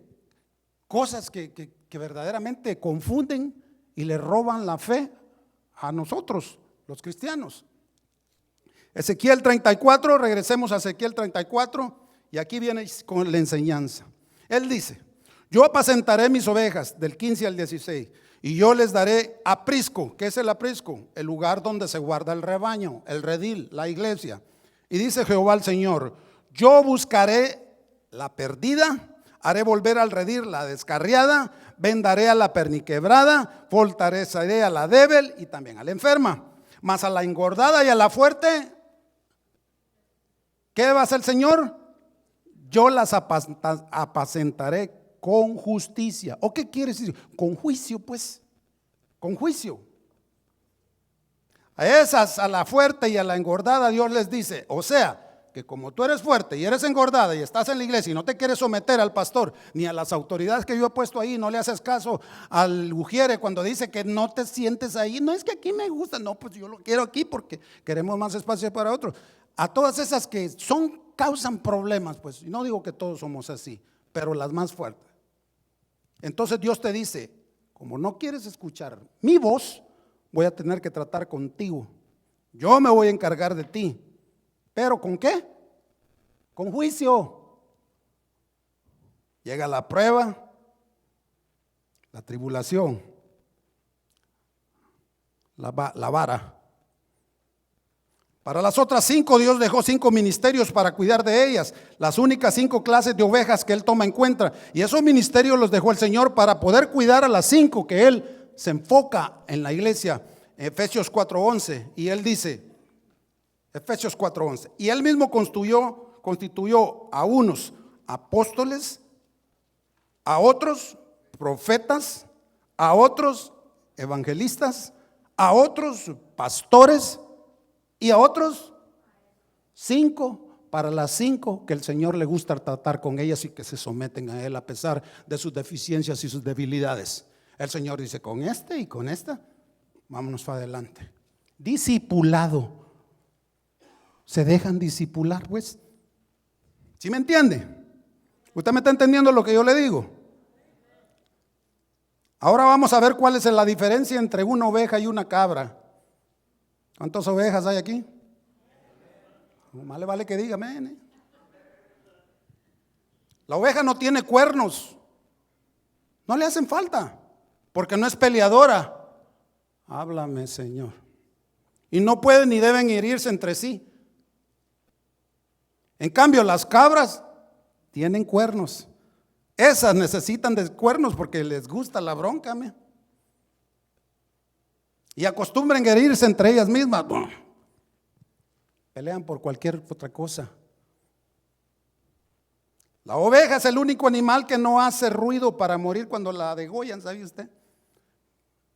cosas que verdaderamente confunden y le roban la fe a nosotros, los cristianos. Ezequiel 34, regresemos a Ezequiel 34, y aquí viene con la enseñanza. Él dice: yo apacentaré mis ovejas, del 15 al 16, y yo les daré aprisco. ¿Qué es el aprisco? El lugar donde se guarda el rebaño, el redil, la iglesia. Y dice Jehová el Señor: yo buscaré la perdida, haré volver al redil la descarriada, vendaré a la perniquebrada, fortaleceré a la débil y también a la enferma. Mas a la engordada y a la fuerte, ¿qué va a hacer el Señor? Yo las apacentaré con justicia. ¿O qué quiere decir? Con juicio, pues. Con juicio. A esas, a la fuerte y a la engordada, Dios les dice: o sea, que como tú eres fuerte y eres engordada y estás en la iglesia y no te quieres someter al pastor ni a las autoridades que yo he puesto ahí, no le haces caso al ujiere cuando dice que no te sientes ahí. No es que aquí me gusta, no, pues yo lo quiero aquí porque queremos más espacio para otros. A todas esas que causan problemas, pues, y no digo que todos somos así, pero las más fuertes. Entonces Dios te dice: como no quieres escuchar mi voz, voy a tener que tratar contigo. Yo me voy a encargar de ti. ¿Pero con qué? Con juicio. Llega la prueba, la tribulación, la vara. Para las otras 5, Dios dejó 5 ministerios para cuidar de ellas, las únicas 5 clases de ovejas que Él toma en cuenta. Y esos ministerios los dejó el Señor para poder cuidar a las 5 que Él se enfoca en la iglesia. Efesios 4:11, y Él dice, Efesios 4:11, y Él mismo constituyó a unos apóstoles, a otros profetas, a otros evangelistas, a otros pastores y a otros 5 para las 5 que el Señor le gusta tratar con ellas y que se someten a Él a pesar de sus deficiencias y sus debilidades. El Señor dice: con este y con esta, vámonos para adelante. Discipulado. Se dejan discipular, pues. ¿Sí me entiende? ¿Usted me está entendiendo lo que yo le digo? Ahora vamos a ver cuál es la diferencia entre una oveja y una cabra. ¿Cuántas ovejas hay aquí? Más le vale que diga amén. La oveja no tiene cuernos. No le hacen falta, porque no es peleadora. Háblame, Señor. Y no pueden ni deben herirse entre sí. En cambio, las cabras tienen cuernos. Esas necesitan de cuernos porque les gusta la bronca, ¿me? Y acostumbran a herirse entre ellas mismas. Pelean por cualquier otra cosa. La oveja es el único animal que no hace ruido para morir cuando la degollan, ¿sabe usted?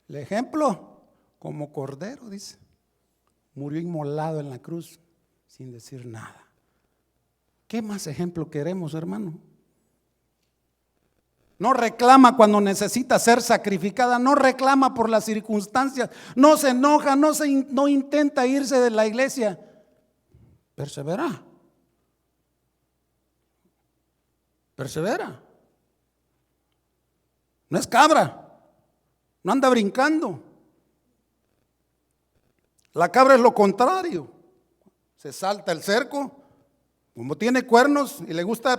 El ejemplo, como cordero, dice, murió inmolado en la cruz sin decir nada. ¿Qué más ejemplo queremos, hermano? No reclama cuando necesita ser sacrificada, no reclama por las circunstancias, no se enoja, no intenta irse de la iglesia. Persevera. Persevera. No es cabra, no anda brincando. La cabra es lo contrario. Se salta el cerco, como tiene cuernos y le gusta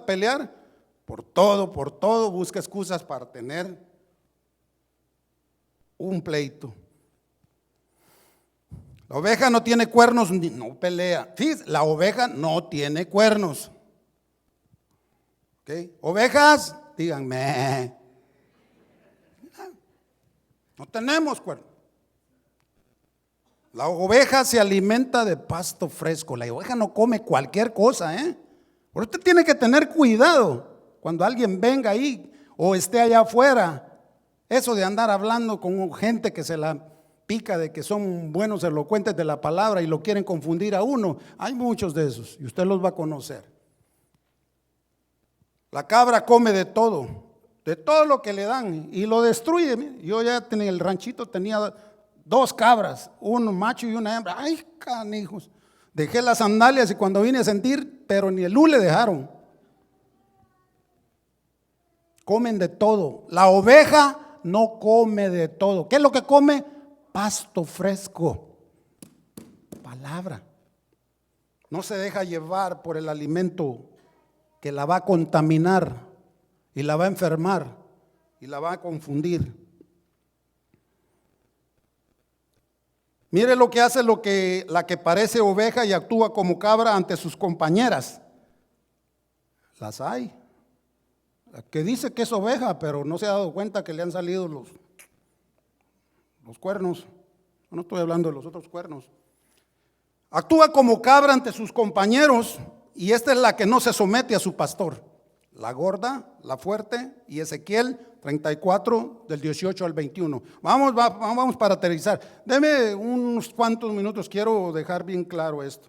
pelear, por todo busca excusas para tener un pleito. La oveja no tiene cuernos, no pelea. Fíjate, la oveja no tiene cuernos. ¿Okay? Ovejas, díganme. No tenemos cuernos. La oveja se alimenta de pasto fresco. La oveja no come cualquier cosa, Por usted tiene que tener cuidado cuando alguien venga ahí o esté allá afuera. Eso de andar hablando con gente que se la pica de que son buenos elocuentes de la palabra y lo quieren confundir a uno. Hay muchos de esos y usted los va a conocer. La cabra come de todo lo que le dan y lo destruye. Yo ya en el ranchito tenía 2 cabras, un macho y una hembra. Ay, canijos. Dejé las sandalias y cuando vine a sentir, pero ni el luz le dejaron. Comen de todo. La oveja no come de todo. ¿Qué es lo que come? Pasto fresco. Palabra. No se deja llevar por el alimento que la va a contaminar y la va a enfermar y la va a confundir. Mire lo que hace la que parece oveja y actúa como cabra ante sus compañeras. Las hay. La que dice que es oveja, pero no se ha dado cuenta que le han salido los cuernos. No estoy hablando de los otros cuernos. Actúa como cabra ante sus compañeros y esta es la que no se somete a su pastor. La gorda, la fuerte, y Ezequiel 34 del 18 al 21. Vamos para aterrizar. Deme unos cuantos minutos, quiero dejar bien claro esto.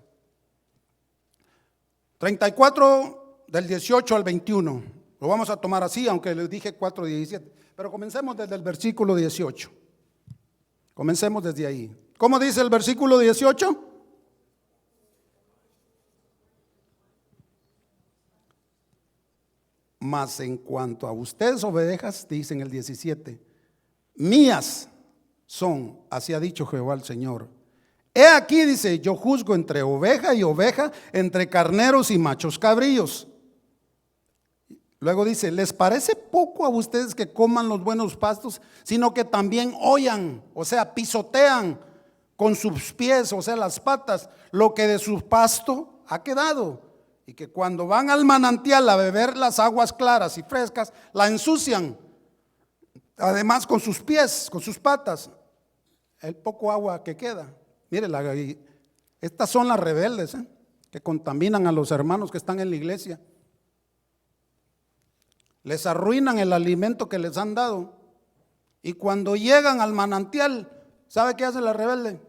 34 del 18 al 21. Lo vamos a tomar así, aunque les dije 4:17. Pero comencemos desde el versículo 18. Comencemos desde ahí. ¿Cómo dice el versículo 18? Mas en cuanto a ustedes, ovejas, dice en el 17, mías son, así ha dicho Jehová el Señor. He aquí, dice, yo juzgo entre oveja y oveja, entre carneros y machos cabrillos. Luego dice, ¿les parece poco a ustedes que coman los buenos pastos, sino que también hollan, o sea, pisotean con sus pies, o sea, las patas, lo que de su pasto ha quedado? Y que cuando van al manantial a beber las aguas claras y frescas, la ensucian, además con sus pies, con sus patas, el poco agua que queda. Mire, estas son las rebeldes, que contaminan a los hermanos que están en la iglesia. Les arruinan el alimento que les han dado. Y cuando llegan al manantial, ¿sabe qué hace la rebelde?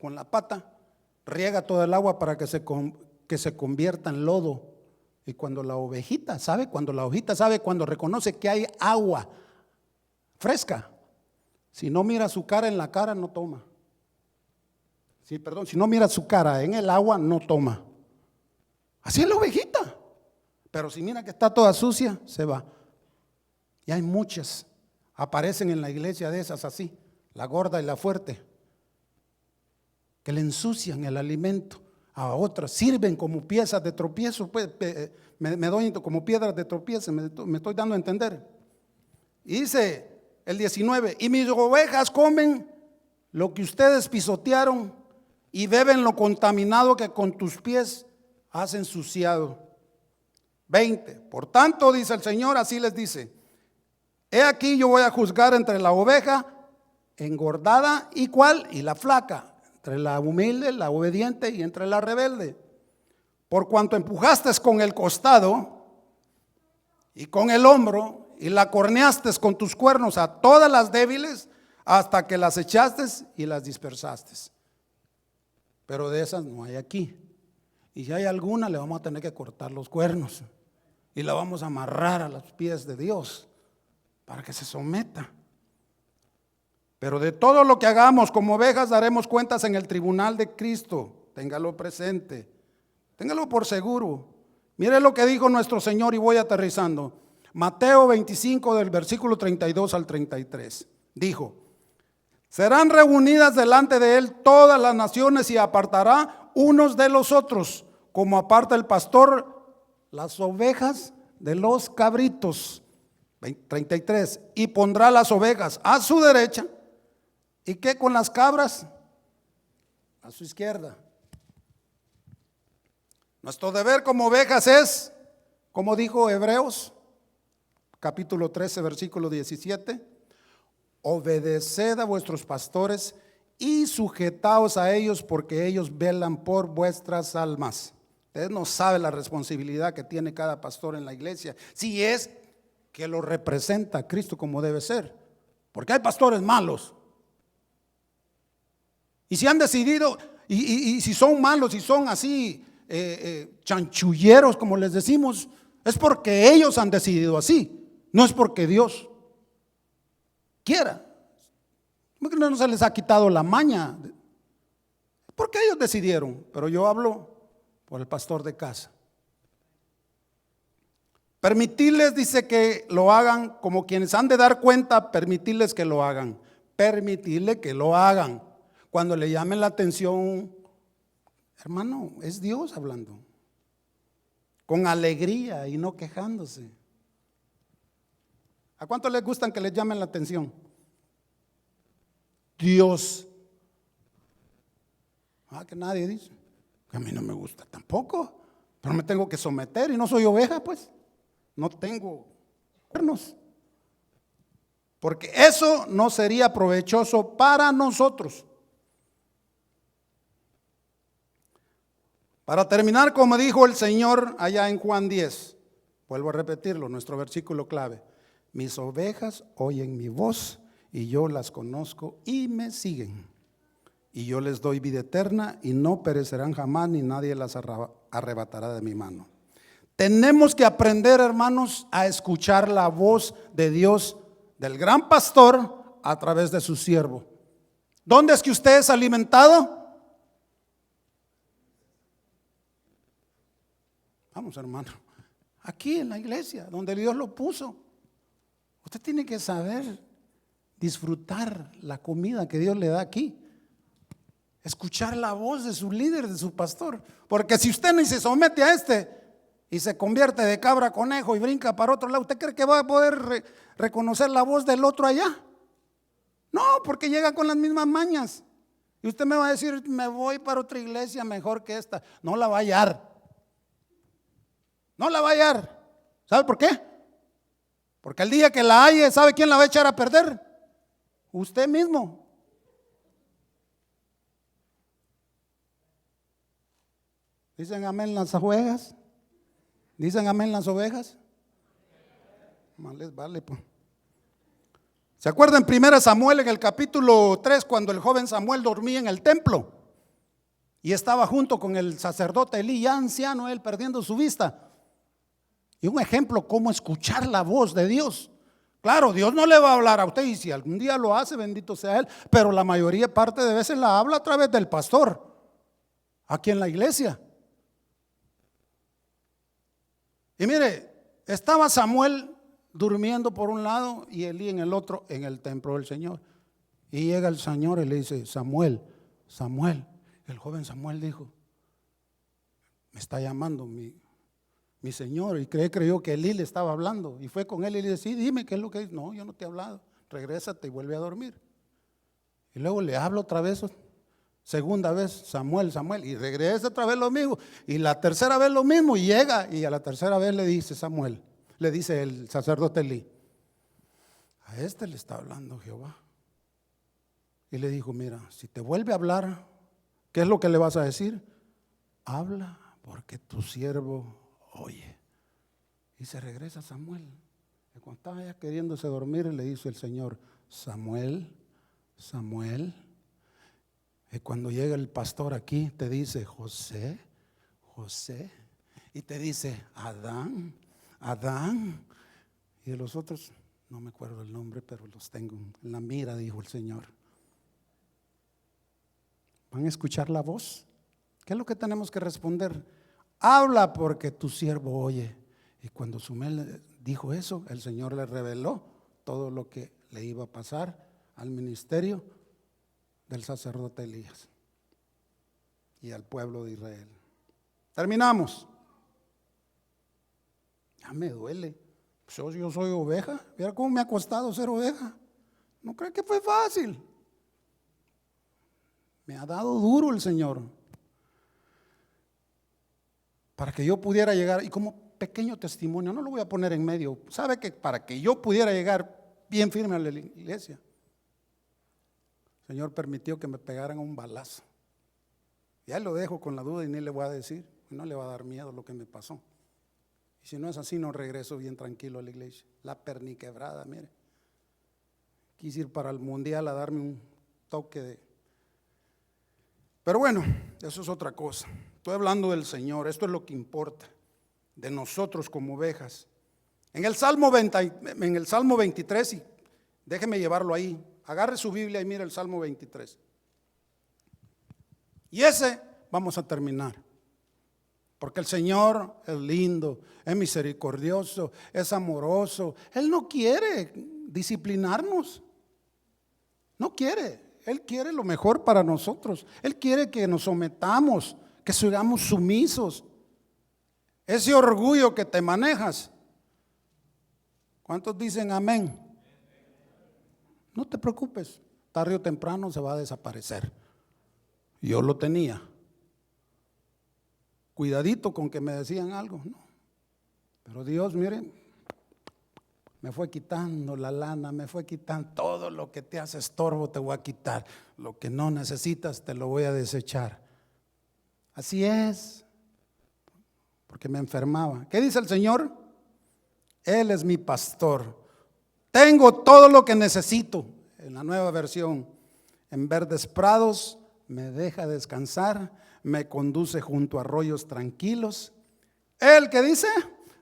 Con la pata riega todo el agua para que se convierta en lodo. Y cuando la ovejita sabe, cuando reconoce que hay agua fresca, si no mira su cara en la cara, no toma. Si no mira su cara en el agua, no toma. Así es la ovejita. Pero si mira que está toda sucia, se va. Y hay muchas, aparecen en la iglesia de esas así, la gorda y la fuerte, que le ensucian el alimento a otras, sirven como piezas de tropiezo, pues, me doy como piedras de tropiezo, me estoy dando a entender. Y dice el 19, y mis ovejas comen lo que ustedes pisotearon y beben lo contaminado que con tus pies has ensuciado. 20, por tanto, dice el Señor, así les dice, he aquí yo voy a juzgar entre la oveja engordada y cuál, y la flaca, entre la humilde, la obediente y entre la rebelde. por cuanto empujaste con el costado y con el hombro y la corneaste con tus cuernos a todas las débiles hasta que las echaste y las dispersaste. Pero de esas no hay aquí. Y si hay alguna, le vamos a tener que cortar los cuernos y la vamos a amarrar a los pies de Dios para que se someta. Pero de todo lo que hagamos como ovejas daremos cuentas en el tribunal de Cristo. Téngalo presente, téngalo por seguro. Mire lo que dijo nuestro Señor, y voy aterrizando. Mateo 25 del versículo 32 al 33. Dijo: serán reunidas delante de él todas las naciones y apartará unos de los otros, como aparta el pastor las ovejas de los cabritos. 33. Y pondrá las ovejas a su derecha, ¿y qué con las cabras? A su izquierda. Nuestro deber como ovejas es, como dijo Hebreos, capítulo 13, versículo 17, obedeced a vuestros pastores y sujetaos a ellos, porque ellos velan por vuestras almas. Usted no sabe la responsabilidad que tiene cada pastor en la iglesia, si es que lo representa a Cristo como debe ser, porque hay pastores malos. Y si han decidido, y si son malos, si son así chanchulleros como les decimos, es porque ellos han decidido así, no es porque Dios quiera. Porque no se les ha quitado la maña, porque ellos decidieron. Pero yo hablo por el pastor de casa. Permitirles, dice, que lo hagan como quienes han de dar cuenta, permitirles que lo hagan, permitirle que lo hagan. Cuando le llamen la atención, hermano, es Dios hablando, con alegría y no quejándose. ¿A cuánto les gustan que les llamen la atención? Dios. Que nadie dice, que a mí no me gusta tampoco, pero me tengo que someter y no soy oveja, pues, no tengo cuernos, porque eso no sería provechoso para nosotros. Para terminar, como dijo el Señor allá en Juan 10, vuelvo a repetirlo, nuestro versículo clave: mis ovejas oyen mi voz y yo las conozco y me siguen, y yo les doy vida eterna y no perecerán jamás, ni nadie las arrebatará de mi mano. Tenemos que aprender, hermanos, a escuchar la voz de Dios, del gran pastor, a través de su siervo. ¿Dónde es que usted es alimentado? Vamos, hermano, aquí en la iglesia, donde Dios lo puso. Usted tiene que saber disfrutar la comida que Dios le da aquí, escuchar la voz de su líder, de su pastor. Porque si usted ni se somete a y se convierte de cabra a conejo y brinca para otro lado, ¿usted cree que va a poder reconocer la voz del otro allá? No, porque llega con las mismas mañas. Y usted me va a decir, me voy para otra iglesia mejor que esta. No la va a hallar. No la va a hallar. ¿Sabe por qué? Porque el día que la halle, ¿sabe quién la va a echar a perder? Usted mismo. ¿Dicen amén las ovejas? ¿Dicen amén las ovejas? Más les vale, pues. ¿Se acuerdan en 1 Samuel en el capítulo 3 cuando el joven Samuel dormía en el templo y estaba junto con el sacerdote Elí, ya anciano él, perdiendo su vista? Y un ejemplo cómo escuchar la voz de Dios. Claro, Dios no le va a hablar a usted, y si algún día lo hace, bendito sea Él, pero la mayoría parte de veces la habla a través del pastor, aquí en la iglesia. Y mire, estaba Samuel durmiendo por un lado y Elí en el otro, en el templo del Señor. Y llega el Señor y le dice, Samuel, Samuel. El joven Samuel dijo, me está llamando mi Señor, y creyó que Elí le estaba hablando, y fue con él y le dice, sí, dime qué es lo que dice. No, yo no te he hablado, regrésate y vuelve a dormir. Y luego le hablo otra vez, segunda vez, Samuel, Samuel, y regresa otra vez lo mismo, y la tercera vez lo mismo, y llega, y a la tercera vez le dice Samuel, le dice el sacerdote Elí, a este le está hablando Jehová. Y le dijo, mira, si te vuelve a hablar, ¿qué es lo que le vas a decir? Habla, porque tu siervo oye. Y se regresa Samuel. Y cuando estaba ya queriéndose dormir, le dice el Señor: Samuel, Samuel. Y cuando llega el pastor aquí, te dice: José, José. Y te dice: Adán, Adán. Y de los otros, no me acuerdo el nombre, pero los tengo en la mira, dijo el Señor. ¿Van a escuchar la voz? ¿Qué es lo que tenemos que responder? Habla, porque tu siervo oye. Y cuando Samuel dijo eso, el Señor le reveló todo lo que le iba a pasar al ministerio del sacerdote Elías y al pueblo de Israel. Terminamos. Ya me duele. Yo soy oveja. Mira cómo me ha costado ser oveja. No creo que fue fácil. Me ha dado duro el Señor para que yo pudiera llegar. Y como pequeño testimonio, no lo voy a poner en medio. Sabe que para que yo pudiera llegar bien firme a la iglesia, el Señor permitió que me pegaran un balazo. Ya lo dejo con la duda y ni le voy a decir. No le va a dar miedo lo que me pasó. Y si no es así, no regreso bien tranquilo a la iglesia. La perniquebrada, mire. Quise ir para el mundial a darme un toque de... Pero bueno, eso es otra cosa. Estoy hablando del Señor, esto es lo que importa, de nosotros como ovejas. En el Salmo 23, y déjeme llevarlo ahí, agarre su Biblia y mire el Salmo 23. Y ese vamos a terminar, porque el Señor es lindo, es misericordioso, es amoroso. Él no quiere disciplinarnos, no quiere. Él quiere lo mejor para nosotros. Él quiere que nos sometamos, que seamos sumisos. Ese orgullo que te manejas, ¿cuántos dicen amén? No te preocupes, tarde o temprano se va a desaparecer. Yo lo tenía. Cuidadito con que me decían algo, ¿no? Pero Dios, miren, me fue quitando la lana, me fue quitando todo lo que te hace estorbo, te voy a quitar. Lo que no necesitas te lo voy a desechar. Así es, porque me enfermaba. ¿Qué dice el Señor? Él es mi pastor. Tengo todo lo que necesito. En la nueva versión, en verdes prados me deja descansar, me conduce junto a arroyos tranquilos. Él, ¿qué dice?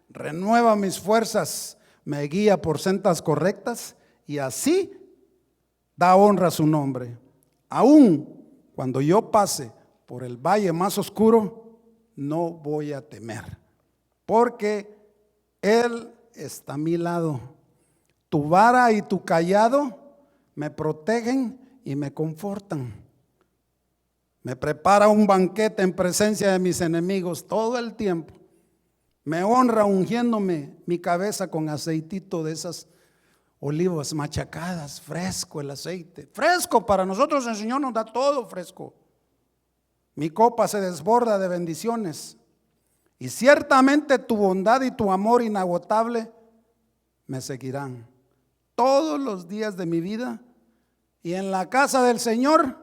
Renueva mis fuerzas, me guía por sendas correctas y así da honra a su nombre. Aún cuando yo pase por el valle más oscuro, no voy a temer, porque Él está a mi lado. Tu vara y tu cayado me protegen y me confortan. Me prepara un banquete en presencia de mis enemigos todo el tiempo. Me honra ungiéndome mi cabeza con aceitito de esas olivas machacadas, fresco el aceite. Fresco, para nosotros el Señor nos da todo fresco. Mi copa se desborda de bendiciones. Y ciertamente tu bondad y tu amor inagotable me seguirán todos los días de mi vida. Y en la casa del Señor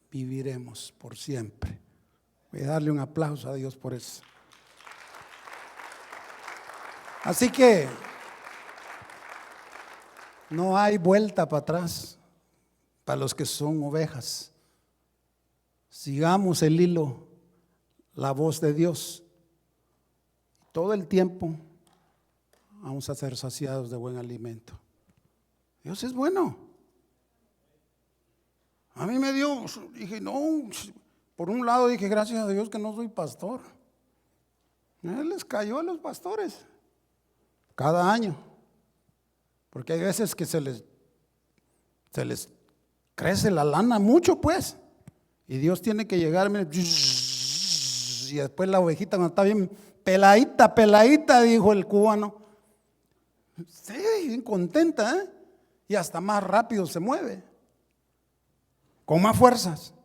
viviremos por siempre. Voy a darle un aplauso a Dios por eso. Así que no hay vuelta para atrás para los que son ovejas. Sigamos el hilo, la voz de Dios. Todo el tiempo vamos a ser saciados de buen alimento. Dios es bueno. A mí me dio, dije, no, por un lado dije, gracias a Dios que no soy pastor. Él les cayó a los pastores cada año, porque hay veces que se les crece la lana mucho, pues, y Dios tiene que llegarme y después la ovejita cuando está bien peladita, dijo el cubano, sí, bien contenta, y hasta más rápido se mueve, con más fuerzas.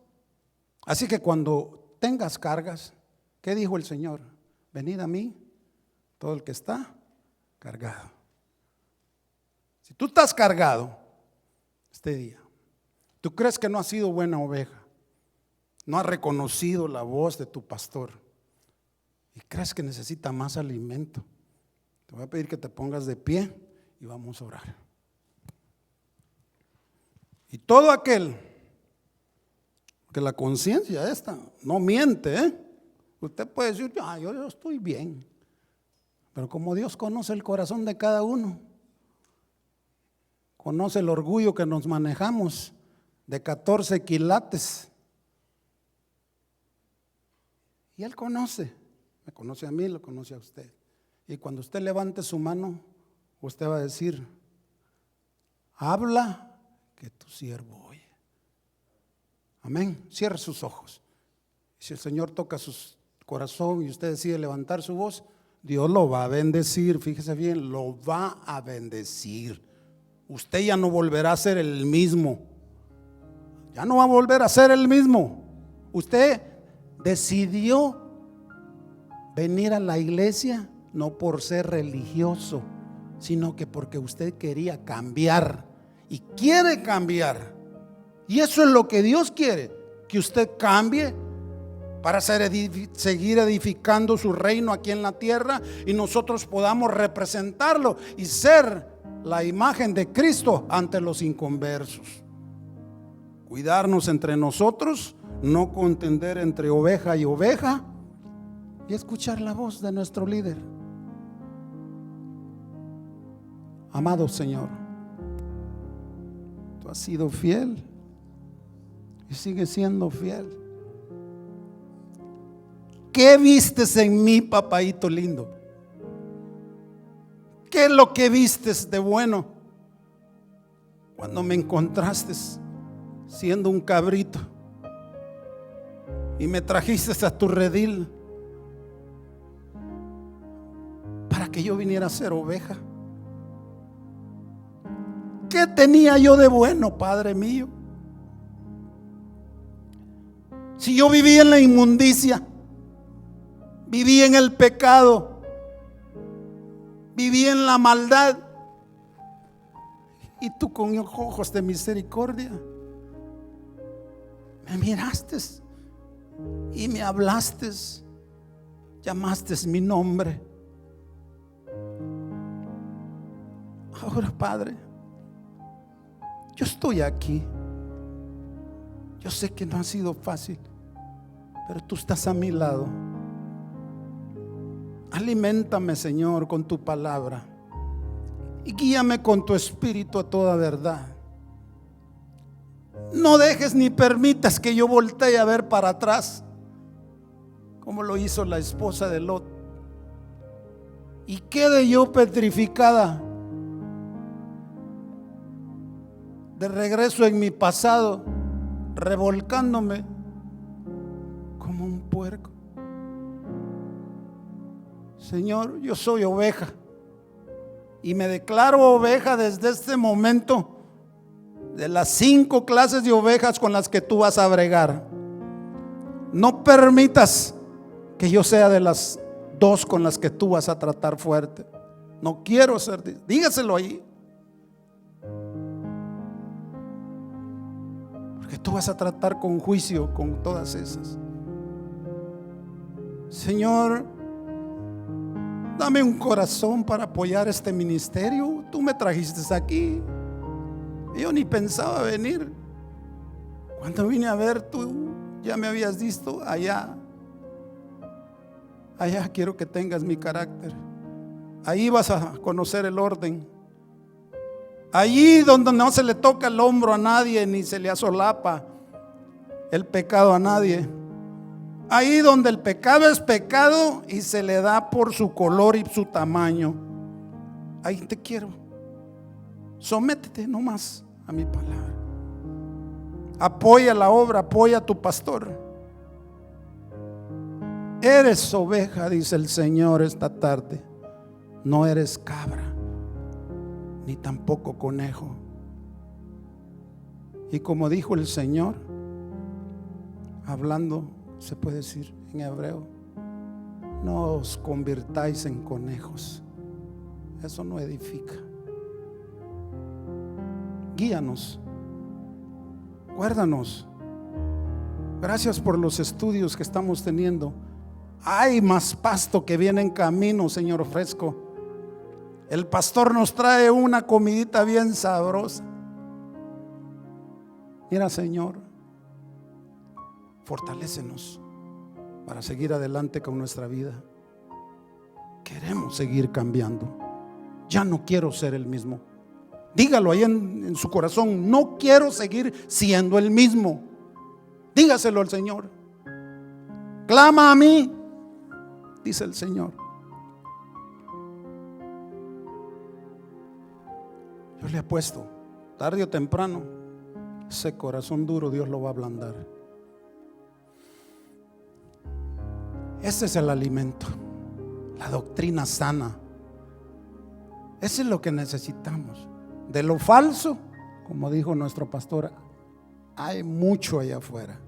Así que cuando tengas cargas, ¿qué dijo el Señor? Venid a mí, todo el que está cargado. Si tú estás cargado este día, tú crees que no has sido buena oveja, no has reconocido la voz de tu pastor y crees que necesita más alimento, te voy a pedir que te pongas de pie y vamos a orar. Y todo aquel que la conciencia esta no miente, usted puede decir, yo estoy bien, pero como Dios conoce el corazón de cada uno, conoce el orgullo que nos manejamos de 14 quilates, y Él conoce, me conoce a mí, lo conoce a usted. Y cuando usted levante su mano, usted va a decir, habla que tu siervo oye. Amén. Cierre sus ojos. Si el Señor toca su corazón y usted decide levantar su voz, Dios lo va a bendecir. Fíjese bien, lo va a bendecir. Usted ya no volverá a ser el mismo. Ya no va a volver a ser el mismo. Usted decidió venir a la iglesia no por ser religioso, sino que porque usted quería cambiar y quiere cambiar. Y eso es lo que Dios quiere, que usted cambie para seguir edificando su reino aquí en la tierra y nosotros podamos representarlo y ser la imagen de Cristo ante los inconversos. Cuidarnos entre nosotros, no contender entre oveja y oveja, y escuchar la voz de nuestro líder. Amado Señor, tú has sido fiel y sigues siendo fiel. ¿Qué vistes en mí, papaito lindo? ¿Qué es lo que vistes de bueno cuando me encontraste siendo un cabrito y me trajiste a tu redil para que yo viniera a ser oveja? ¿Qué tenía yo de bueno, Padre mío? Si yo vivía en la inmundicia, vivía en el pecado, vivía en la maldad, y tú con ojos de misericordia me miraste y me hablaste, llamaste mi nombre. Ahora, Padre, yo estoy aquí. Yo sé que no ha sido fácil, pero tú estás a mi lado. Aliméntame, Señor, con tu palabra y guíame con tu espíritu a toda verdad. No dejes ni permitas que yo voltee a ver para atrás, como lo hizo la esposa de Lot, y quede yo petrificada de regreso en mi pasado, revolcándome como un puerco. Señor, yo soy oveja y me declaro oveja desde este momento, de las 5 clases de ovejas con las que tú vas a bregar. No permitas que yo sea de las 2 con las que tú vas a tratar fuerte. No quiero ser, dígaselo ahí, porque tú vas a tratar con juicio con todas esas. Señor, dame un corazón para apoyar este ministerio. Tú me trajiste aquí, yo ni pensaba venir. Cuando vine a ver, tú ya me habías visto allá quiero que tengas mi carácter. Ahí vas a conocer el orden. Allí donde no se le toca el hombro a nadie, ni se le asolapa el pecado a nadie. Ahí donde el pecado es pecado y se le da por su color y su tamaño. Ahí te quiero. Sométete nomás a mi palabra. Apoya la obra, apoya a tu pastor. Eres oveja, dice el Señor esta tarde. No eres cabra, ni tampoco conejo. Y como dijo el Señor, hablando, se puede decir en hebreo, no os convirtáis en conejos. Eso no edifica. Guíanos, guárdanos, Gracias por los estudios que estamos teniendo. Hay más pasto que viene en camino, Señor, fresco. El pastor nos trae una comidita bien sabrosa. Mira, Señor, fortalécenos para seguir adelante con nuestra vida. Queremos seguir cambiando. Ya no quiero ser el mismo. Dígalo ahí en su corazón: no quiero seguir siendo el mismo. Dígaselo al Señor. Clama a mí, dice el Señor. Yo le apuesto, tarde o temprano, ese corazón duro Dios lo va a ablandar. Ese es el alimento, la doctrina sana. Ese es lo que necesitamos. De lo falso, como dijo nuestro pastor, hay mucho allá afuera.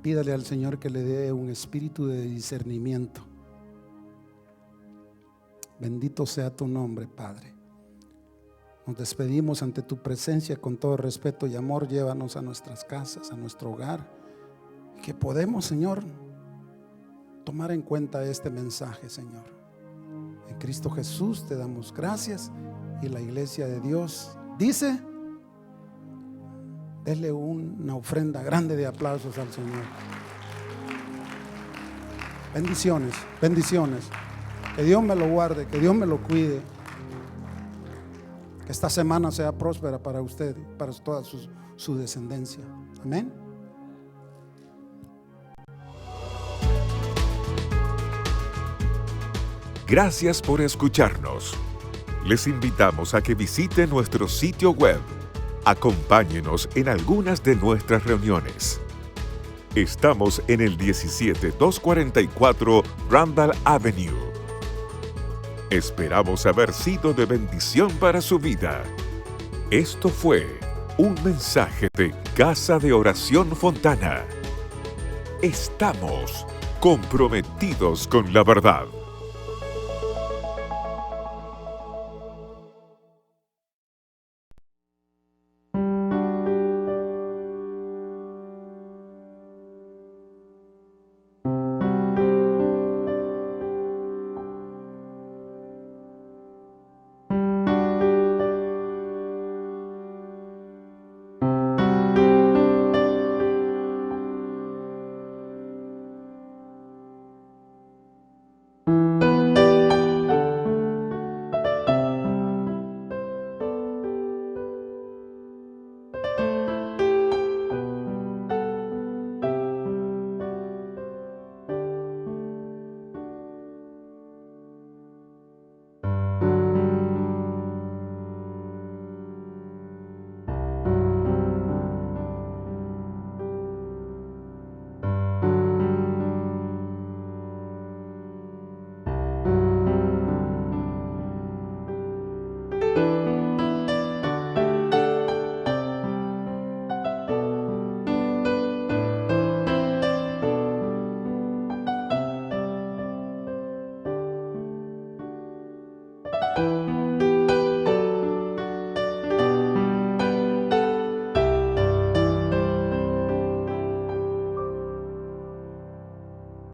Pídale al Señor que le dé un espíritu de discernimiento. Bendito sea tu nombre, Padre. Nos despedimos ante tu presencia con todo respeto y amor. Llévanos a nuestras casas, a nuestro hogar, que podemos, Señor, tomar en cuenta este mensaje, Señor. En Cristo Jesús te damos gracias. Y la iglesia de Dios dice: denle una ofrenda grande de aplausos al Señor. Bendiciones, bendiciones. Que Dios me lo guarde, que Dios me lo cuide. Que esta semana sea próspera para usted y para toda su descendencia. Amén. Gracias por escucharnos. Les invitamos a que visiten nuestro sitio web. Acompáñenos en algunas de nuestras reuniones. Estamos en el 17244 Randall Avenue. Esperamos haber sido de bendición para su vida. Esto fue un mensaje de Casa de Oración Fontana. Estamos comprometidos con la verdad.